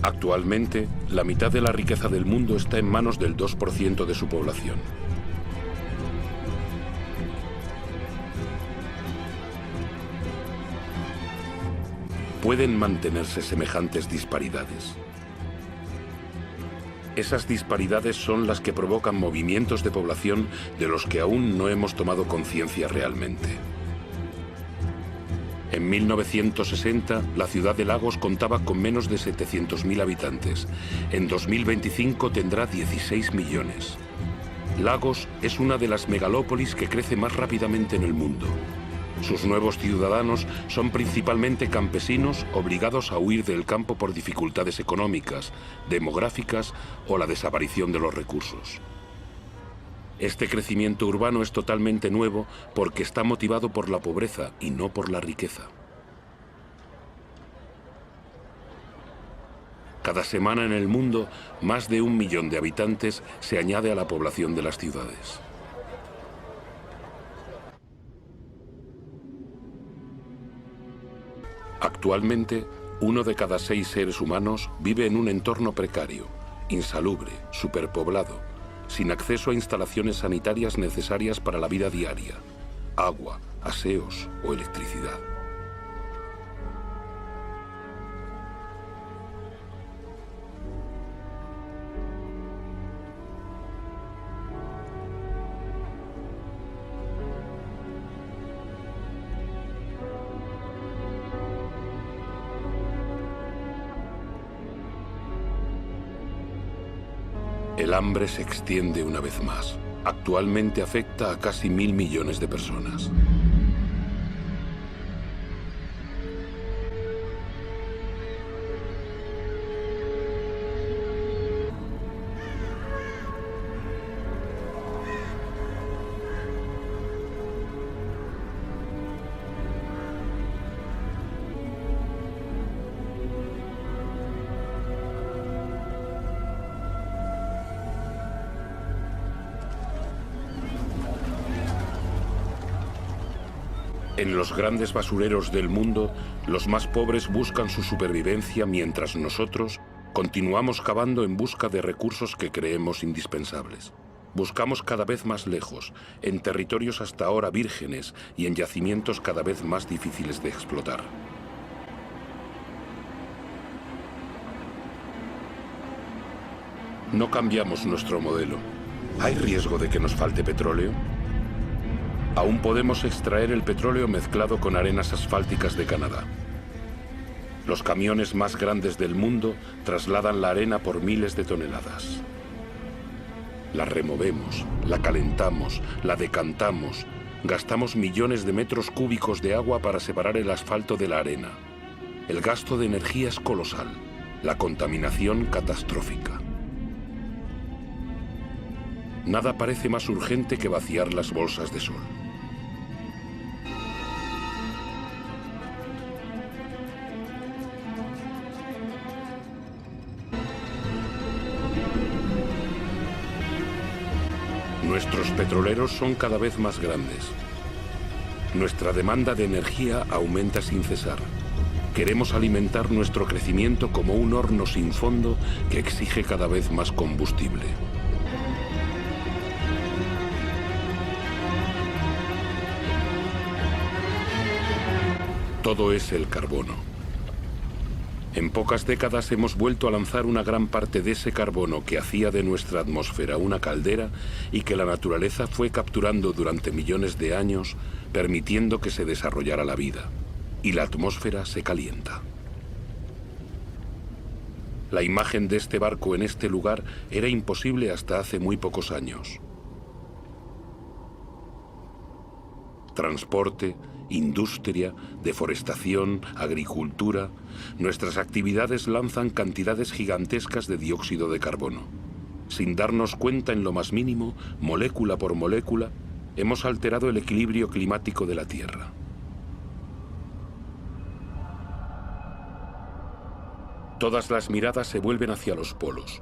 Actualmente, la mitad de la riqueza del mundo está en manos del 2% de su población. ¿Pueden mantenerse semejantes disparidades? Esas disparidades son las que provocan movimientos de población de los que aún no hemos tomado conciencia realmente. En 1960, la ciudad de Lagos contaba con menos de 700.000 habitantes. En 2025 tendrá 16 millones. Lagos es una de las megalópolis que crece más rápidamente en el mundo. Sus nuevos ciudadanos son principalmente campesinos obligados a huir del campo por dificultades económicas, demográficas o la desaparición de los recursos. Este crecimiento urbano es totalmente nuevo porque está motivado por la pobreza y no por la riqueza. Cada semana en el mundo, más de 1 millón de habitantes se añade a la población de las ciudades. Actualmente, 1 de cada 6 seres humanos vive en un entorno precario, insalubre, superpoblado, sin acceso a instalaciones sanitarias necesarias para la vida diaria, agua, aseos o electricidad. El hambre se extiende una vez más. Actualmente afecta a casi 1.000 millones de personas. En los grandes basureros del mundo, los más pobres buscan su supervivencia mientras nosotros continuamos cavando en busca de recursos que creemos indispensables. Buscamos cada vez más lejos, en territorios hasta ahora vírgenes y en yacimientos cada vez más difíciles de explotar. No cambiamos nuestro modelo. ¿Hay riesgo de que nos falte petróleo? Aún podemos extraer el petróleo mezclado con arenas asfálticas de Canadá. Los camiones más grandes del mundo trasladan la arena por miles de toneladas. La removemos, la calentamos, la decantamos, gastamos millones de metros cúbicos de agua para separar el asfalto de la arena. El gasto de energía es colosal, la contaminación catastrófica. Nada parece más urgente que vaciar las bolsas de sol. Nuestros petroleros son cada vez más grandes. Nuestra demanda de energía aumenta sin cesar. Queremos alimentar nuestro crecimiento como un horno sin fondo que exige cada vez más combustible. Todo es el carbono. En pocas décadas hemos vuelto a lanzar una gran parte de ese carbono que hacía de nuestra atmósfera una caldera y que la naturaleza fue capturando durante millones de años, permitiendo que se desarrollara la vida. Y la atmósfera se calienta. La imagen de este barco en este lugar era imposible hasta hace muy pocos años. Transporte, industria, deforestación, agricultura, nuestras actividades lanzan cantidades gigantescas de dióxido de carbono. Sin darnos cuenta en lo más mínimo, molécula por molécula, hemos alterado el equilibrio climático de la Tierra. Todas las miradas se vuelven hacia los polos.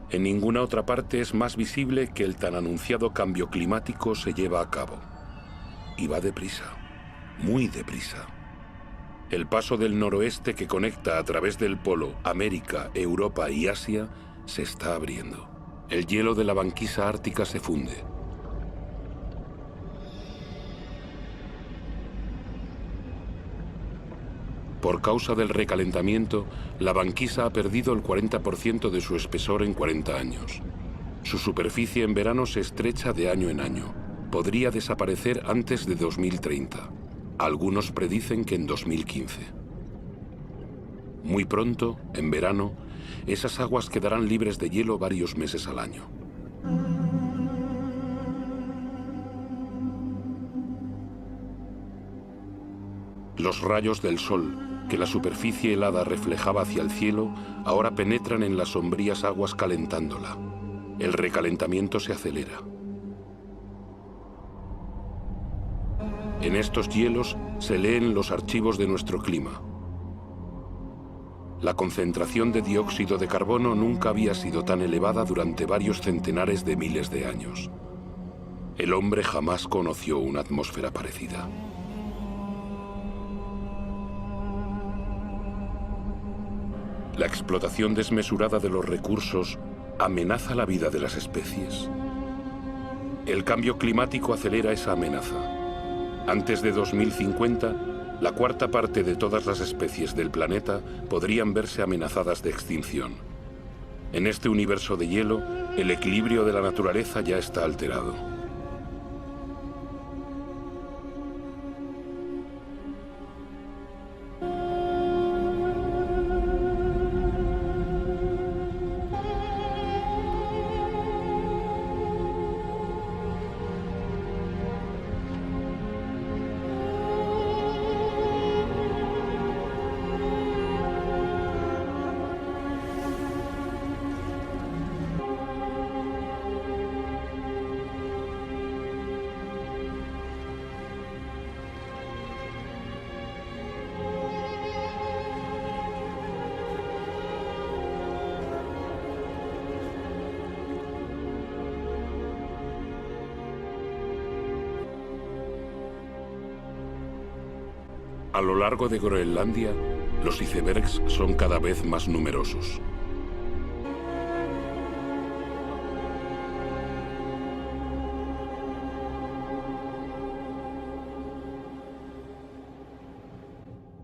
En ninguna otra parte es más visible que el tan anunciado cambio climático se lleva a cabo. Y va deprisa. Muy deprisa. El paso del noroeste que conecta a través del polo América, Europa y Asia se está abriendo. El hielo de la banquisa ártica se funde. Por causa del recalentamiento, la banquisa ha perdido el 40% de su espesor en 40 años. Su superficie en verano se estrecha de año en año. Podría desaparecer antes de 2030. Algunos predicen que en 2015. Muy pronto, en verano, esas aguas quedarán libres de hielo varios meses al año. Los rayos del sol, que la superficie helada reflejaba hacia el cielo, ahora penetran en las sombrías aguas calentándola. El recalentamiento se acelera. En estos hielos se leen los archivos de nuestro clima. La concentración de dióxido de carbono nunca había sido tan elevada durante varios centenares de miles de años. El hombre jamás conoció una atmósfera parecida. La explotación desmesurada de los recursos amenaza la vida de las especies. El cambio climático acelera esa amenaza. Antes de 2050, la cuarta parte de todas las especies del planeta podrían verse amenazadas de extinción. En este universo de hielo, el equilibrio de la naturaleza ya está alterado. A lo largo de Groenlandia, los icebergs son cada vez más numerosos.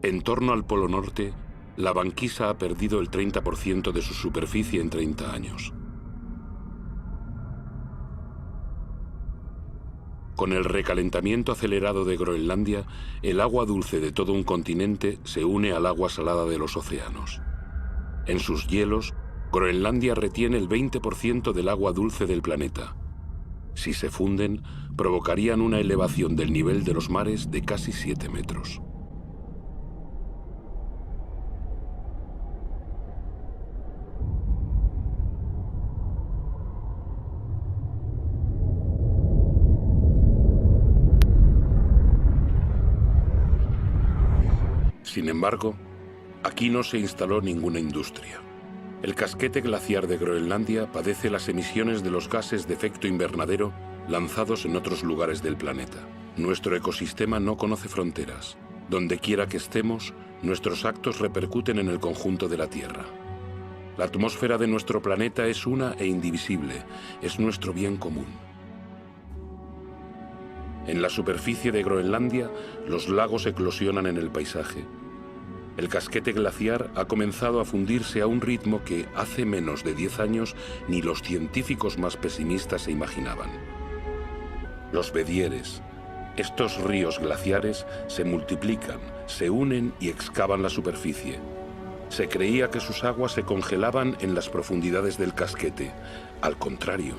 En torno al Polo Norte, la banquisa ha perdido el 30% de su superficie en 30 años. Con el recalentamiento acelerado de Groenlandia, el agua dulce de todo un continente se une al agua salada de los océanos. En sus hielos, Groenlandia retiene el 20% del agua dulce del planeta. Si se funden, provocarían una elevación del nivel de los mares de casi 7 metros. Sin embargo, aquí no se instaló ninguna industria. El casquete glaciar de Groenlandia padece las emisiones de los gases de efecto invernadero lanzados en otros lugares del planeta. Nuestro ecosistema no conoce fronteras. Donde quiera que estemos, nuestros actos repercuten en el conjunto de la Tierra. La atmósfera de nuestro planeta es una e indivisible, es nuestro bien común. En la superficie de Groenlandia, los lagos eclosionan en el paisaje. El casquete glaciar ha comenzado a fundirse a un ritmo que hace menos de 10 años ni los científicos más pesimistas se imaginaban. Los bedieres, estos ríos glaciares, se multiplican, se unen y excavan la superficie. Se creía que sus aguas se congelaban en las profundidades del casquete. Al contrario,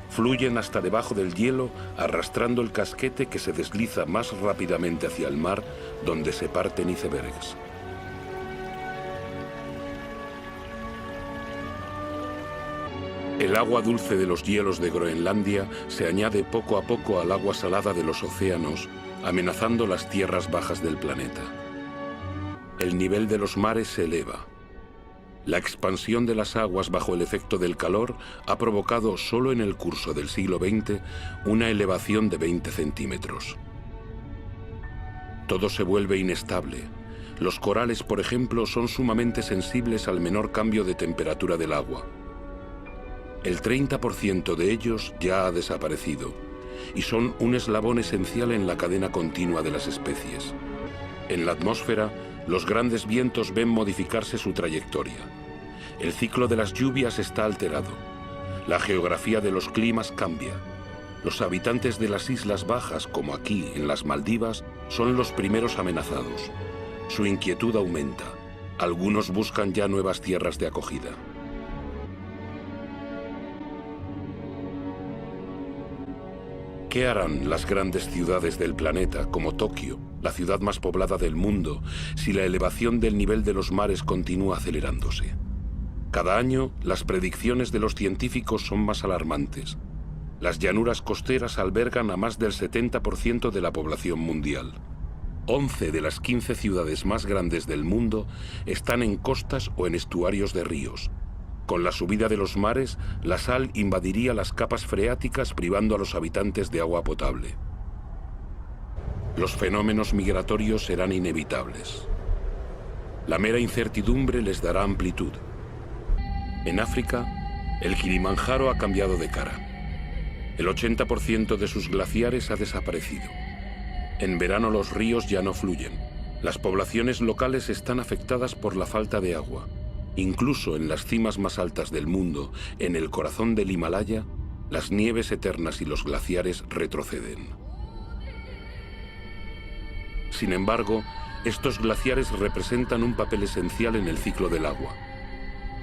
fluyen hasta debajo del hielo, arrastrando el casquete que se desliza más rápidamente hacia el mar, donde se parten icebergs. El agua dulce de los hielos de Groenlandia se añade poco a poco al agua salada de los océanos, amenazando las tierras bajas del planeta. El nivel de los mares se eleva. La expansión de las aguas bajo el efecto del calor ha provocado solo en el curso del siglo XX una elevación de 20 centímetros. Todo se vuelve inestable. Los corales, por ejemplo, son sumamente sensibles al menor cambio de temperatura del agua. El 30% de ellos ya ha desaparecido y son un eslabón esencial en la cadena continua de las especies. En la atmósfera, los grandes vientos ven modificarse su trayectoria. El ciclo de las lluvias está alterado. La geografía de los climas cambia. Los habitantes de las islas bajas, como aquí en las Maldivas, son los primeros amenazados. Su inquietud aumenta. Algunos buscan ya nuevas tierras de acogida. ¿Qué harán las grandes ciudades del planeta, como Tokio, la ciudad más poblada del mundo, si la elevación del nivel de los mares continúa acelerándose? Cada año, las predicciones de los científicos son más alarmantes. Las llanuras costeras albergan a más del 70% de la población mundial. 11 de las 15 ciudades más grandes del mundo están en costas o en estuarios de ríos. Con la subida de los mares, la sal invadiría las capas freáticas privando a los habitantes de agua potable. Los fenómenos migratorios serán inevitables. La mera incertidumbre les dará amplitud. En África, el Kilimanjaro ha cambiado de cara. El 80% de sus glaciares ha desaparecido. En verano los ríos ya no fluyen. Las poblaciones locales están afectadas por la falta de agua. Incluso en las cimas más altas del mundo, en el corazón del Himalaya, las nieves eternas y los glaciares retroceden. Sin embargo, estos glaciares representan un papel esencial en el ciclo del agua.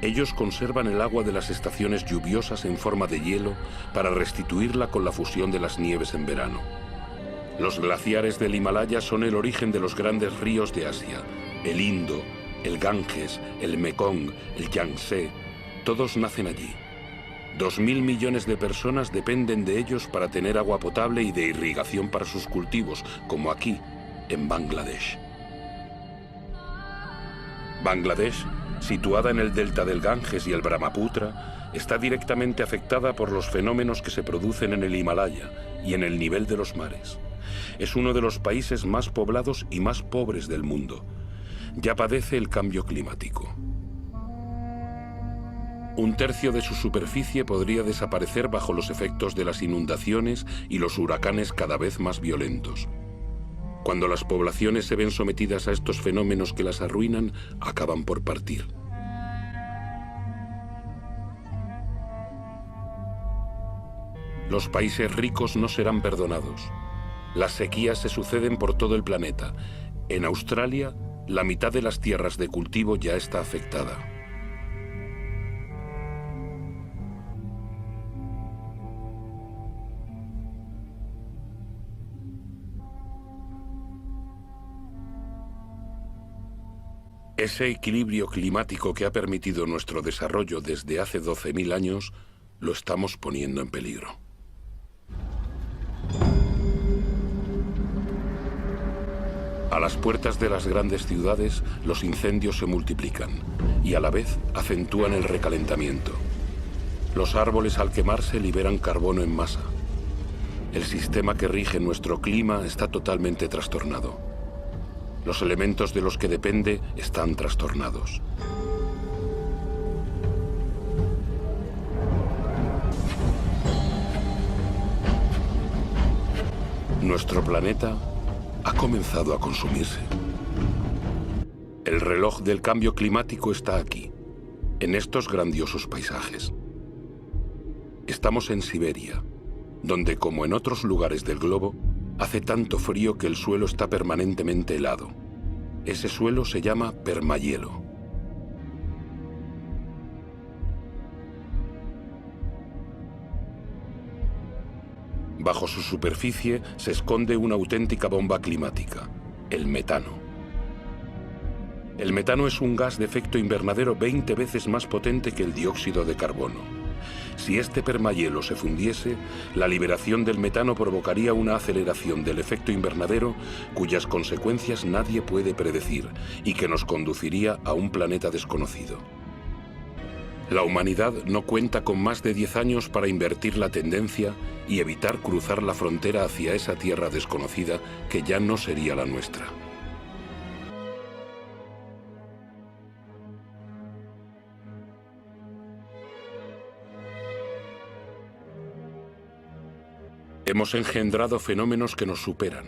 Ellos conservan el agua de las estaciones lluviosas en forma de hielo para restituirla con la fusión de las nieves en verano. Los glaciares del Himalaya son el origen de los grandes ríos de Asia, el Indo, el Ganges, el Mekong, el Yangtze, todos nacen allí. 2.000 millones de personas dependen de ellos para tener agua potable y de irrigación para sus cultivos, como aquí, en Bangladesh. Bangladesh, situada en el delta del Ganges y el Brahmaputra, está directamente afectada por los fenómenos que se producen en el Himalaya y en el nivel de los mares. Es uno de los países más poblados y más pobres del mundo. Ya padece el cambio climático. Un tercio de su superficie podría desaparecer bajo los efectos de las inundaciones y los huracanes cada vez más violentos. Cuando las poblaciones se ven sometidas a estos fenómenos que las arruinan, acaban por partir. Los países ricos no serán perdonados. Las sequías se suceden por todo el planeta. En Australia, la mitad de las tierras de cultivo ya está afectada. Ese equilibrio climático que ha permitido nuestro desarrollo desde hace 12.000 años, lo estamos poniendo en peligro. A las puertas de las grandes ciudades, los incendios se multiplican y a la vez acentúan el recalentamiento. Los árboles al quemarse liberan carbono en masa. El sistema que rige nuestro clima está totalmente trastornado. Los elementos de los que depende están trastornados. Nuestro planeta ha comenzado a consumirse. El reloj del cambio climático está aquí, en estos grandiosos paisajes. Estamos en Siberia, donde, como en otros lugares del globo, hace tanto frío que el suelo está permanentemente helado. Ese suelo se llama permahielo. Bajo su superficie se esconde una auténtica bomba climática, el metano. El metano es un gas de efecto invernadero 20 veces más potente que el dióxido de carbono. Si este permahielo se fundiese, la liberación del metano provocaría una aceleración del efecto invernadero cuyas consecuencias nadie puede predecir y que nos conduciría a un planeta desconocido. La humanidad no cuenta con más de 10 años para invertir la tendencia y evitar cruzar la frontera hacia esa tierra desconocida que ya no sería la nuestra. Hemos engendrado fenómenos que nos superan.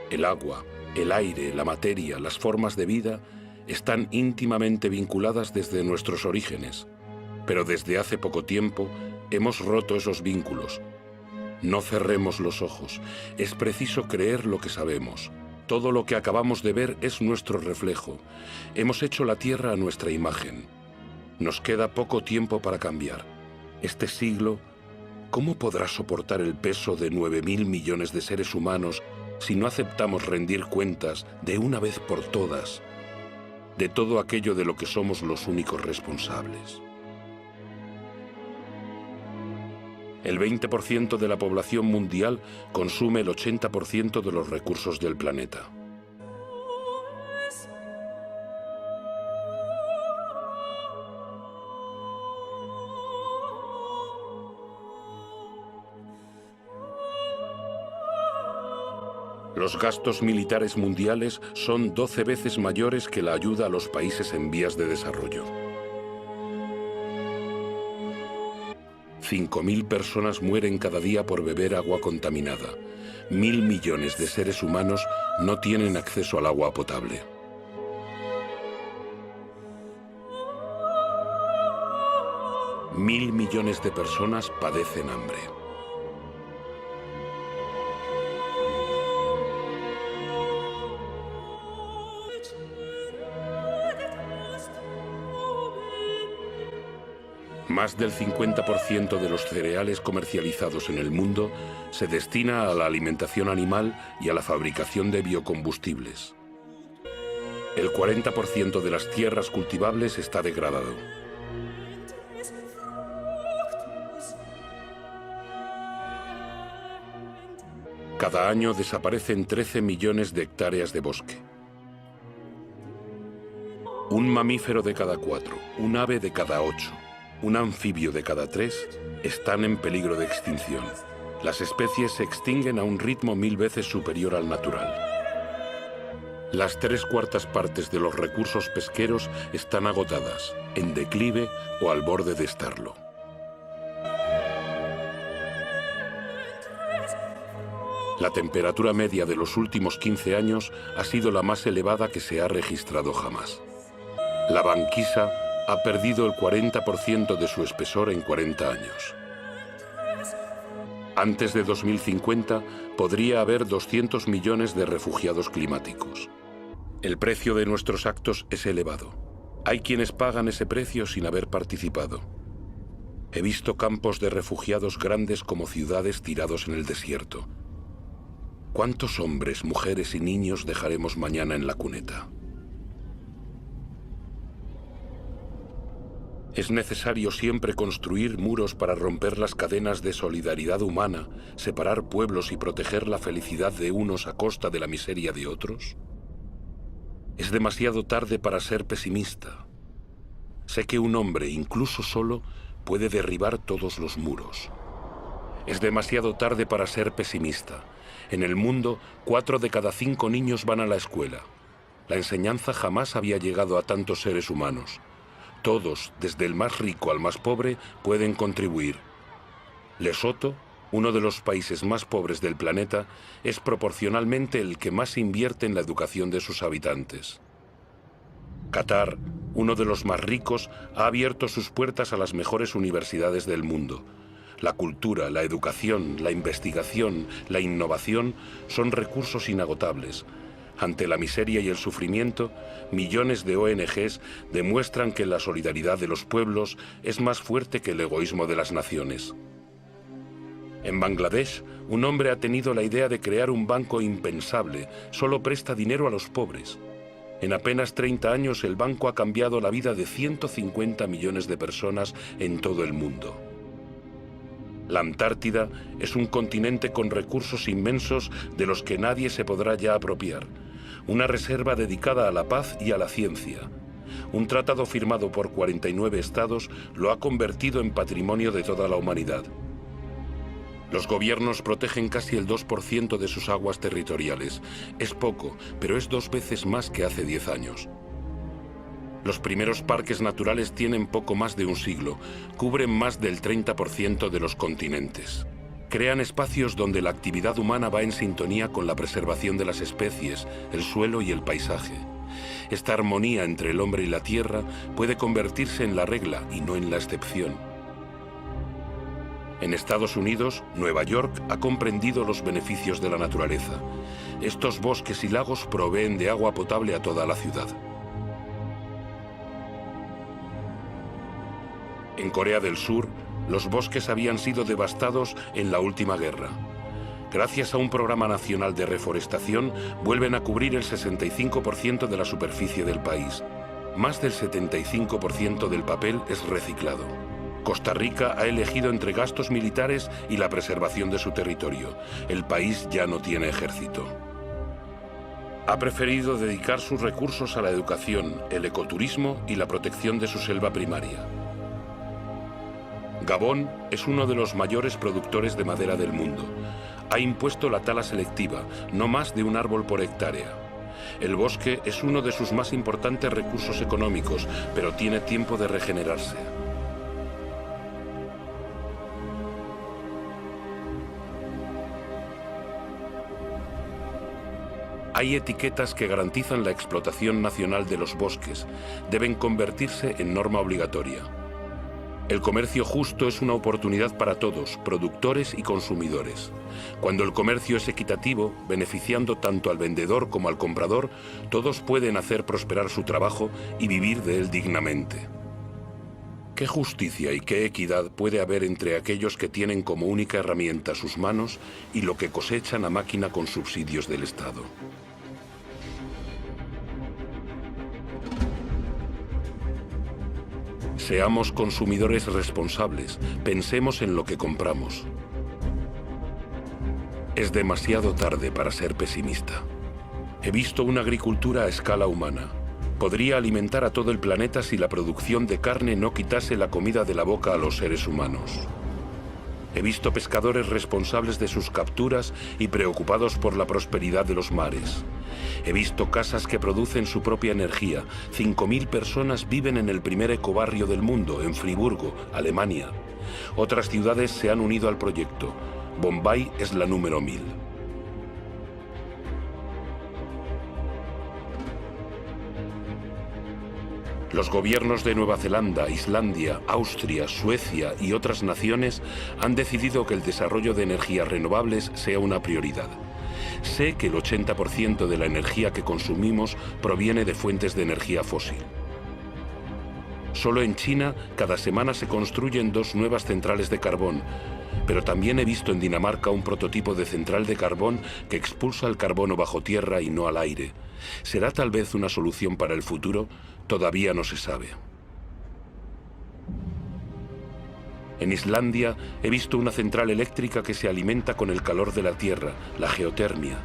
El agua, el aire, la materia, las formas de vida están íntimamente vinculadas desde nuestros orígenes, pero desde hace poco tiempo hemos roto esos vínculos. No cerremos los ojos, es preciso creer lo que sabemos. Todo lo que acabamos de ver es nuestro reflejo. Hemos hecho la Tierra a nuestra imagen. Nos queda poco tiempo para cambiar. Este siglo, ¿cómo podrá soportar el peso de 9.000 millones de seres humanos si no aceptamos rendir cuentas de una vez por todas de todo aquello de lo que somos los únicos responsables? El 20% de la población mundial consume el 80% de los recursos del planeta. Los gastos militares mundiales son 12 veces mayores que la ayuda a los países en vías de desarrollo. 5.000 personas mueren cada día por beber agua contaminada. 1.000 millones de seres humanos no tienen acceso al agua potable. Mil millones de personas padecen hambre. Más del 50% de los cereales comercializados en el mundo se destina a la alimentación animal y a la fabricación de biocombustibles. El 40% de las tierras cultivables está degradado. Cada año desaparecen 13 millones de hectáreas de bosque. Un mamífero de cada 4, un ave de cada 8. Un anfibio de cada 3 están en peligro de extinción. Las especies se extinguen a un ritmo 1000 veces superior al natural. Las 3/4 partes de los recursos pesqueros están agotadas, en declive o al borde de estarlo. La temperatura media de los últimos 15 años ha sido la más elevada que se ha registrado jamás. La banquisa ha perdido el 40% de su espesor en 40 años. Antes de 2050 podría haber 200 millones de refugiados climáticos. El precio de nuestros actos es elevado. Hay quienes pagan ese precio sin haber participado. He visto campos de refugiados grandes como ciudades tirados en el desierto. ¿Cuántos hombres, mujeres y niños dejaremos mañana en la cuneta? Es necesario siempre construir muros para romper las cadenas de solidaridad humana, separar pueblos y proteger la felicidad de unos a costa de la miseria de otros. Es demasiado tarde para ser pesimista. Sé que un hombre, incluso solo, puede derribar todos los muros. Es demasiado tarde para ser pesimista. En el mundo, 4 de cada 5 niños van a la escuela. La enseñanza jamás había llegado a tantos seres humanos. Todos, desde el más rico al más pobre, pueden contribuir. Lesoto, uno de los países más pobres del planeta, es proporcionalmente el que más invierte en la educación de sus habitantes. Qatar, uno de los más ricos, ha abierto sus puertas a las mejores universidades del mundo. La cultura, la educación, la investigación, la innovación son recursos inagotables. Ante la miseria y el sufrimiento, millones de ONGs demuestran que la solidaridad de los pueblos es más fuerte que el egoísmo de las naciones. En Bangladesh, un hombre ha tenido la idea de crear un banco impensable. Solo presta dinero a los pobres. En apenas 30 años, el banco ha cambiado la vida de 150 millones de personas en todo el mundo. La Antártida es un continente con recursos inmensos de los que nadie se podrá ya apropiar. Una reserva dedicada a la paz y a la ciencia. Un tratado firmado por 49 estados lo ha convertido en patrimonio de toda la humanidad. Los gobiernos protegen casi el 2% de sus aguas territoriales. Es poco, pero es 2 veces más que hace 10 años. Los primeros parques naturales tienen poco más de un siglo, cubren más del 30% de los continentes. Crean espacios donde la actividad humana va en sintonía con la preservación de las especies, el suelo y el paisaje. Esta armonía entre el hombre y la tierra puede convertirse en la regla y no en la excepción. En Estados Unidos, Nueva York ha comprendido los beneficios de la naturaleza. Estos bosques y lagos proveen de agua potable a toda la ciudad. En Corea del Sur, los bosques habían sido devastados en la última guerra. Gracias a un programa nacional de reforestación, vuelven a cubrir el 65% de la superficie del país. Más del 75% del papel es reciclado. Costa Rica ha elegido entre gastos militares y la preservación de su territorio. El país ya no tiene ejército. Ha preferido dedicar sus recursos a la educación, el ecoturismo y la protección de su selva primaria. Gabón es uno de los mayores productores de madera del mundo. Ha impuesto la tala selectiva, no más de un árbol por hectárea. El bosque es uno de sus más importantes recursos económicos, pero tiene tiempo de regenerarse. Hay etiquetas que garantizan la explotación nacional de los bosques. Deben convertirse en norma obligatoria. El comercio justo es una oportunidad para todos, productores y consumidores. Cuando el comercio es equitativo, beneficiando tanto al vendedor como al comprador, todos pueden hacer prosperar su trabajo y vivir de él dignamente. ¿Qué justicia y qué equidad puede haber entre aquellos que tienen como única herramienta sus manos y lo que cosechan a máquina con subsidios del Estado? Seamos consumidores responsables, pensemos en lo que compramos. Es demasiado tarde para ser pesimista. He visto una agricultura a escala humana. Podría alimentar a todo el planeta si la producción de carne no quitase la comida de la boca a los seres humanos. He visto pescadores responsables de sus capturas y preocupados por la prosperidad de los mares. He visto casas que producen su propia energía. 5.000 personas viven en el primer ecobarrio del mundo, en Friburgo, Alemania. Otras ciudades se han unido al proyecto. Bombay es la número 1000. Los gobiernos de Nueva Zelanda, Islandia, Austria, Suecia y otras naciones han decidido que el desarrollo de energías renovables sea una prioridad. Sé que el 80% de la energía que consumimos proviene de fuentes de energía fósil. Solo en China, cada semana se construyen 2 nuevas centrales de carbón, pero también he visto en Dinamarca un prototipo de central de carbón que expulsa el carbono bajo tierra y no al aire. ¿Será tal vez una solución para el futuro? Todavía no se sabe. En Islandia he visto una central eléctrica que se alimenta con el calor de la tierra, la geotermia.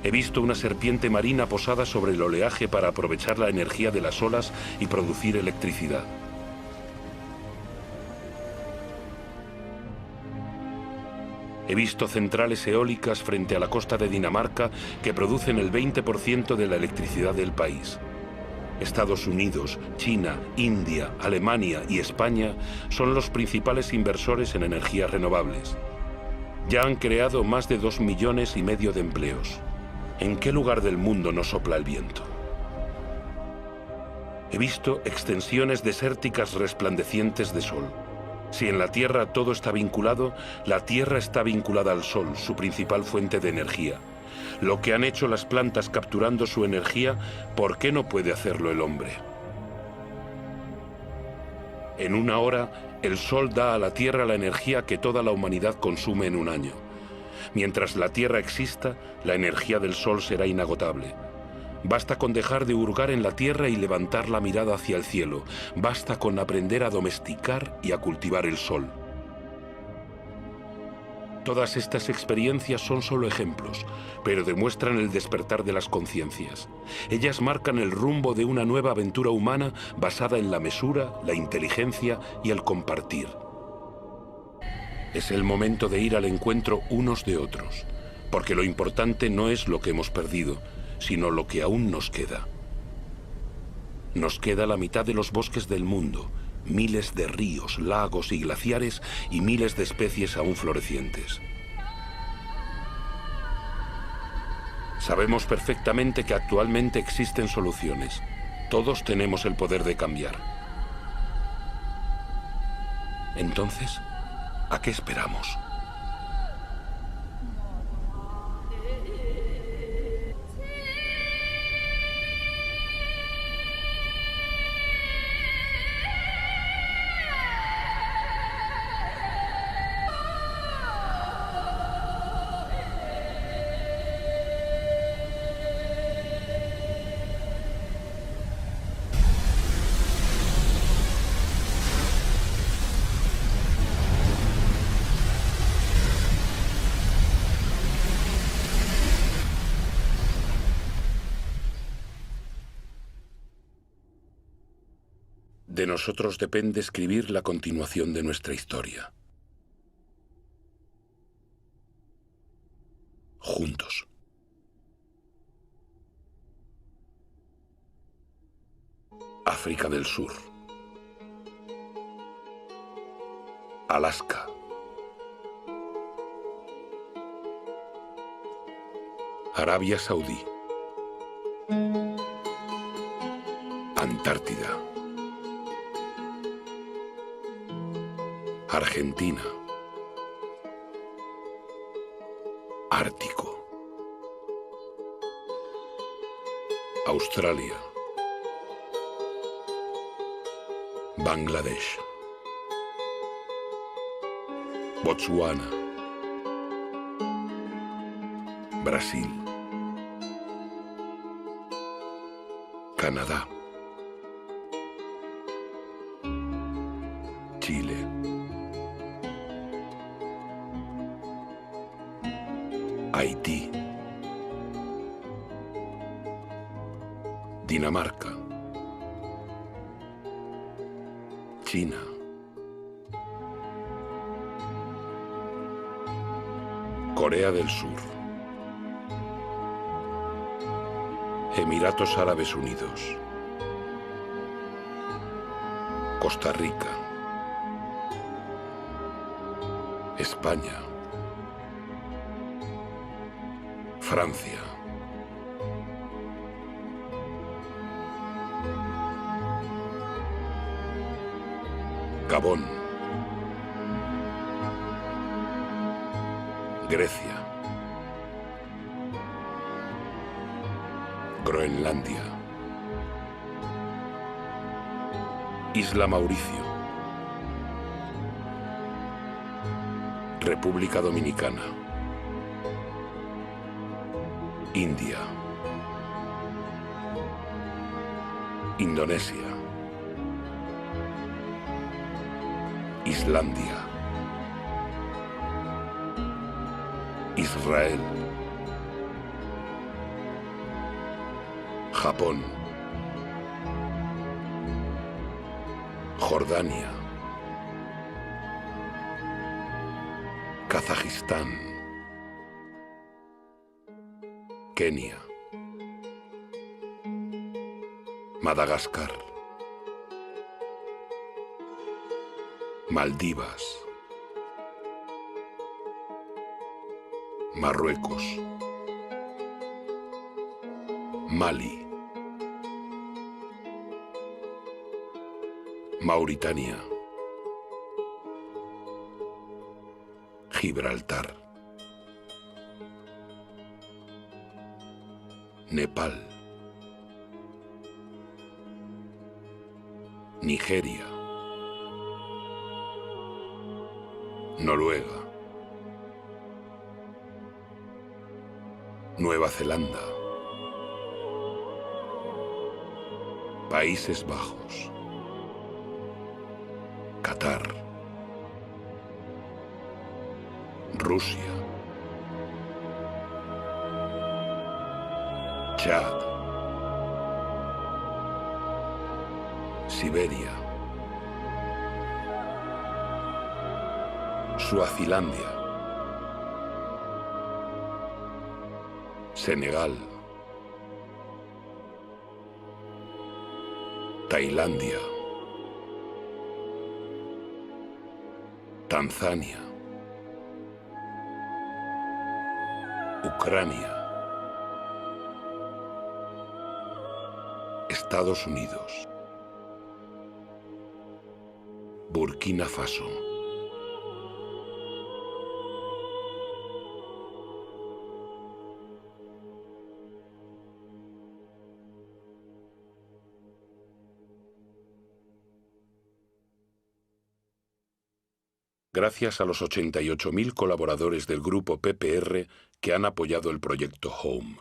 He visto una serpiente marina posada sobre el oleaje para aprovechar la energía de las olas y producir electricidad. He visto centrales eólicas frente a la costa de Dinamarca que producen el 20% de la electricidad del país. Estados Unidos, China, India, Alemania y España son los principales inversores en energías renovables. Ya han creado más de 2,5 millones de empleos. ¿En qué lugar del mundo no sopla el viento? He visto extensiones desérticas resplandecientes de sol. Si en la Tierra todo está vinculado, la Tierra está vinculada al Sol, su principal fuente de energía. Lo que han hecho las plantas capturando su energía, ¿por qué no puede hacerlo el hombre? En una hora, el Sol da a la Tierra la energía que toda la humanidad consume en un año. Mientras la Tierra exista, la energía del Sol será inagotable. Basta con dejar de hurgar en la tierra y levantar la mirada hacia el cielo. Basta con aprender a domesticar y a cultivar el sol. Todas estas experiencias son solo ejemplos, pero demuestran el despertar de las conciencias. Ellas marcan el rumbo de una nueva aventura humana basada en la mesura, la inteligencia y el compartir. Es el momento de ir al encuentro unos de otros, porque lo importante no es lo que hemos perdido, sino lo que aún nos queda. Nos queda la mitad de los bosques del mundo, miles de ríos, lagos y glaciares y miles de especies aún florecientes. Sabemos perfectamente que actualmente existen soluciones. Todos tenemos el poder de cambiar. Entonces, ¿a qué esperamos? De nosotros depende escribir la continuación de nuestra historia. Juntos. África del Sur. Alaska. Arabia Saudí. Antártida. Argentina. Ártico. Australia. Bangladesh. Botsuana. Brasil. Canadá. Chile. Haití. Dinamarca. China. Corea del Sur. Emiratos Árabes Unidos. Costa Rica. España. Francia. Gabón. Grecia. Groenlandia. Isla Mauricio. República Dominicana. India. Indonesia. Islandia. Israel. Japón. Jordania. Kazajistán. Kenia. Madagascar. Maldivas. Marruecos. Mali. Mauritania. Gibraltar. Nepal. Nigeria. Noruega. Nueva Zelanda. Países Bajos. Qatar. Rusia. Chad. Siberia. Suazilandia. Senegal. Tailandia. Tanzania. Ucrania. Estados Unidos. Burkina Faso. Gracias a los 88.000 colaboradores del grupo PPR que han apoyado el proyecto Home.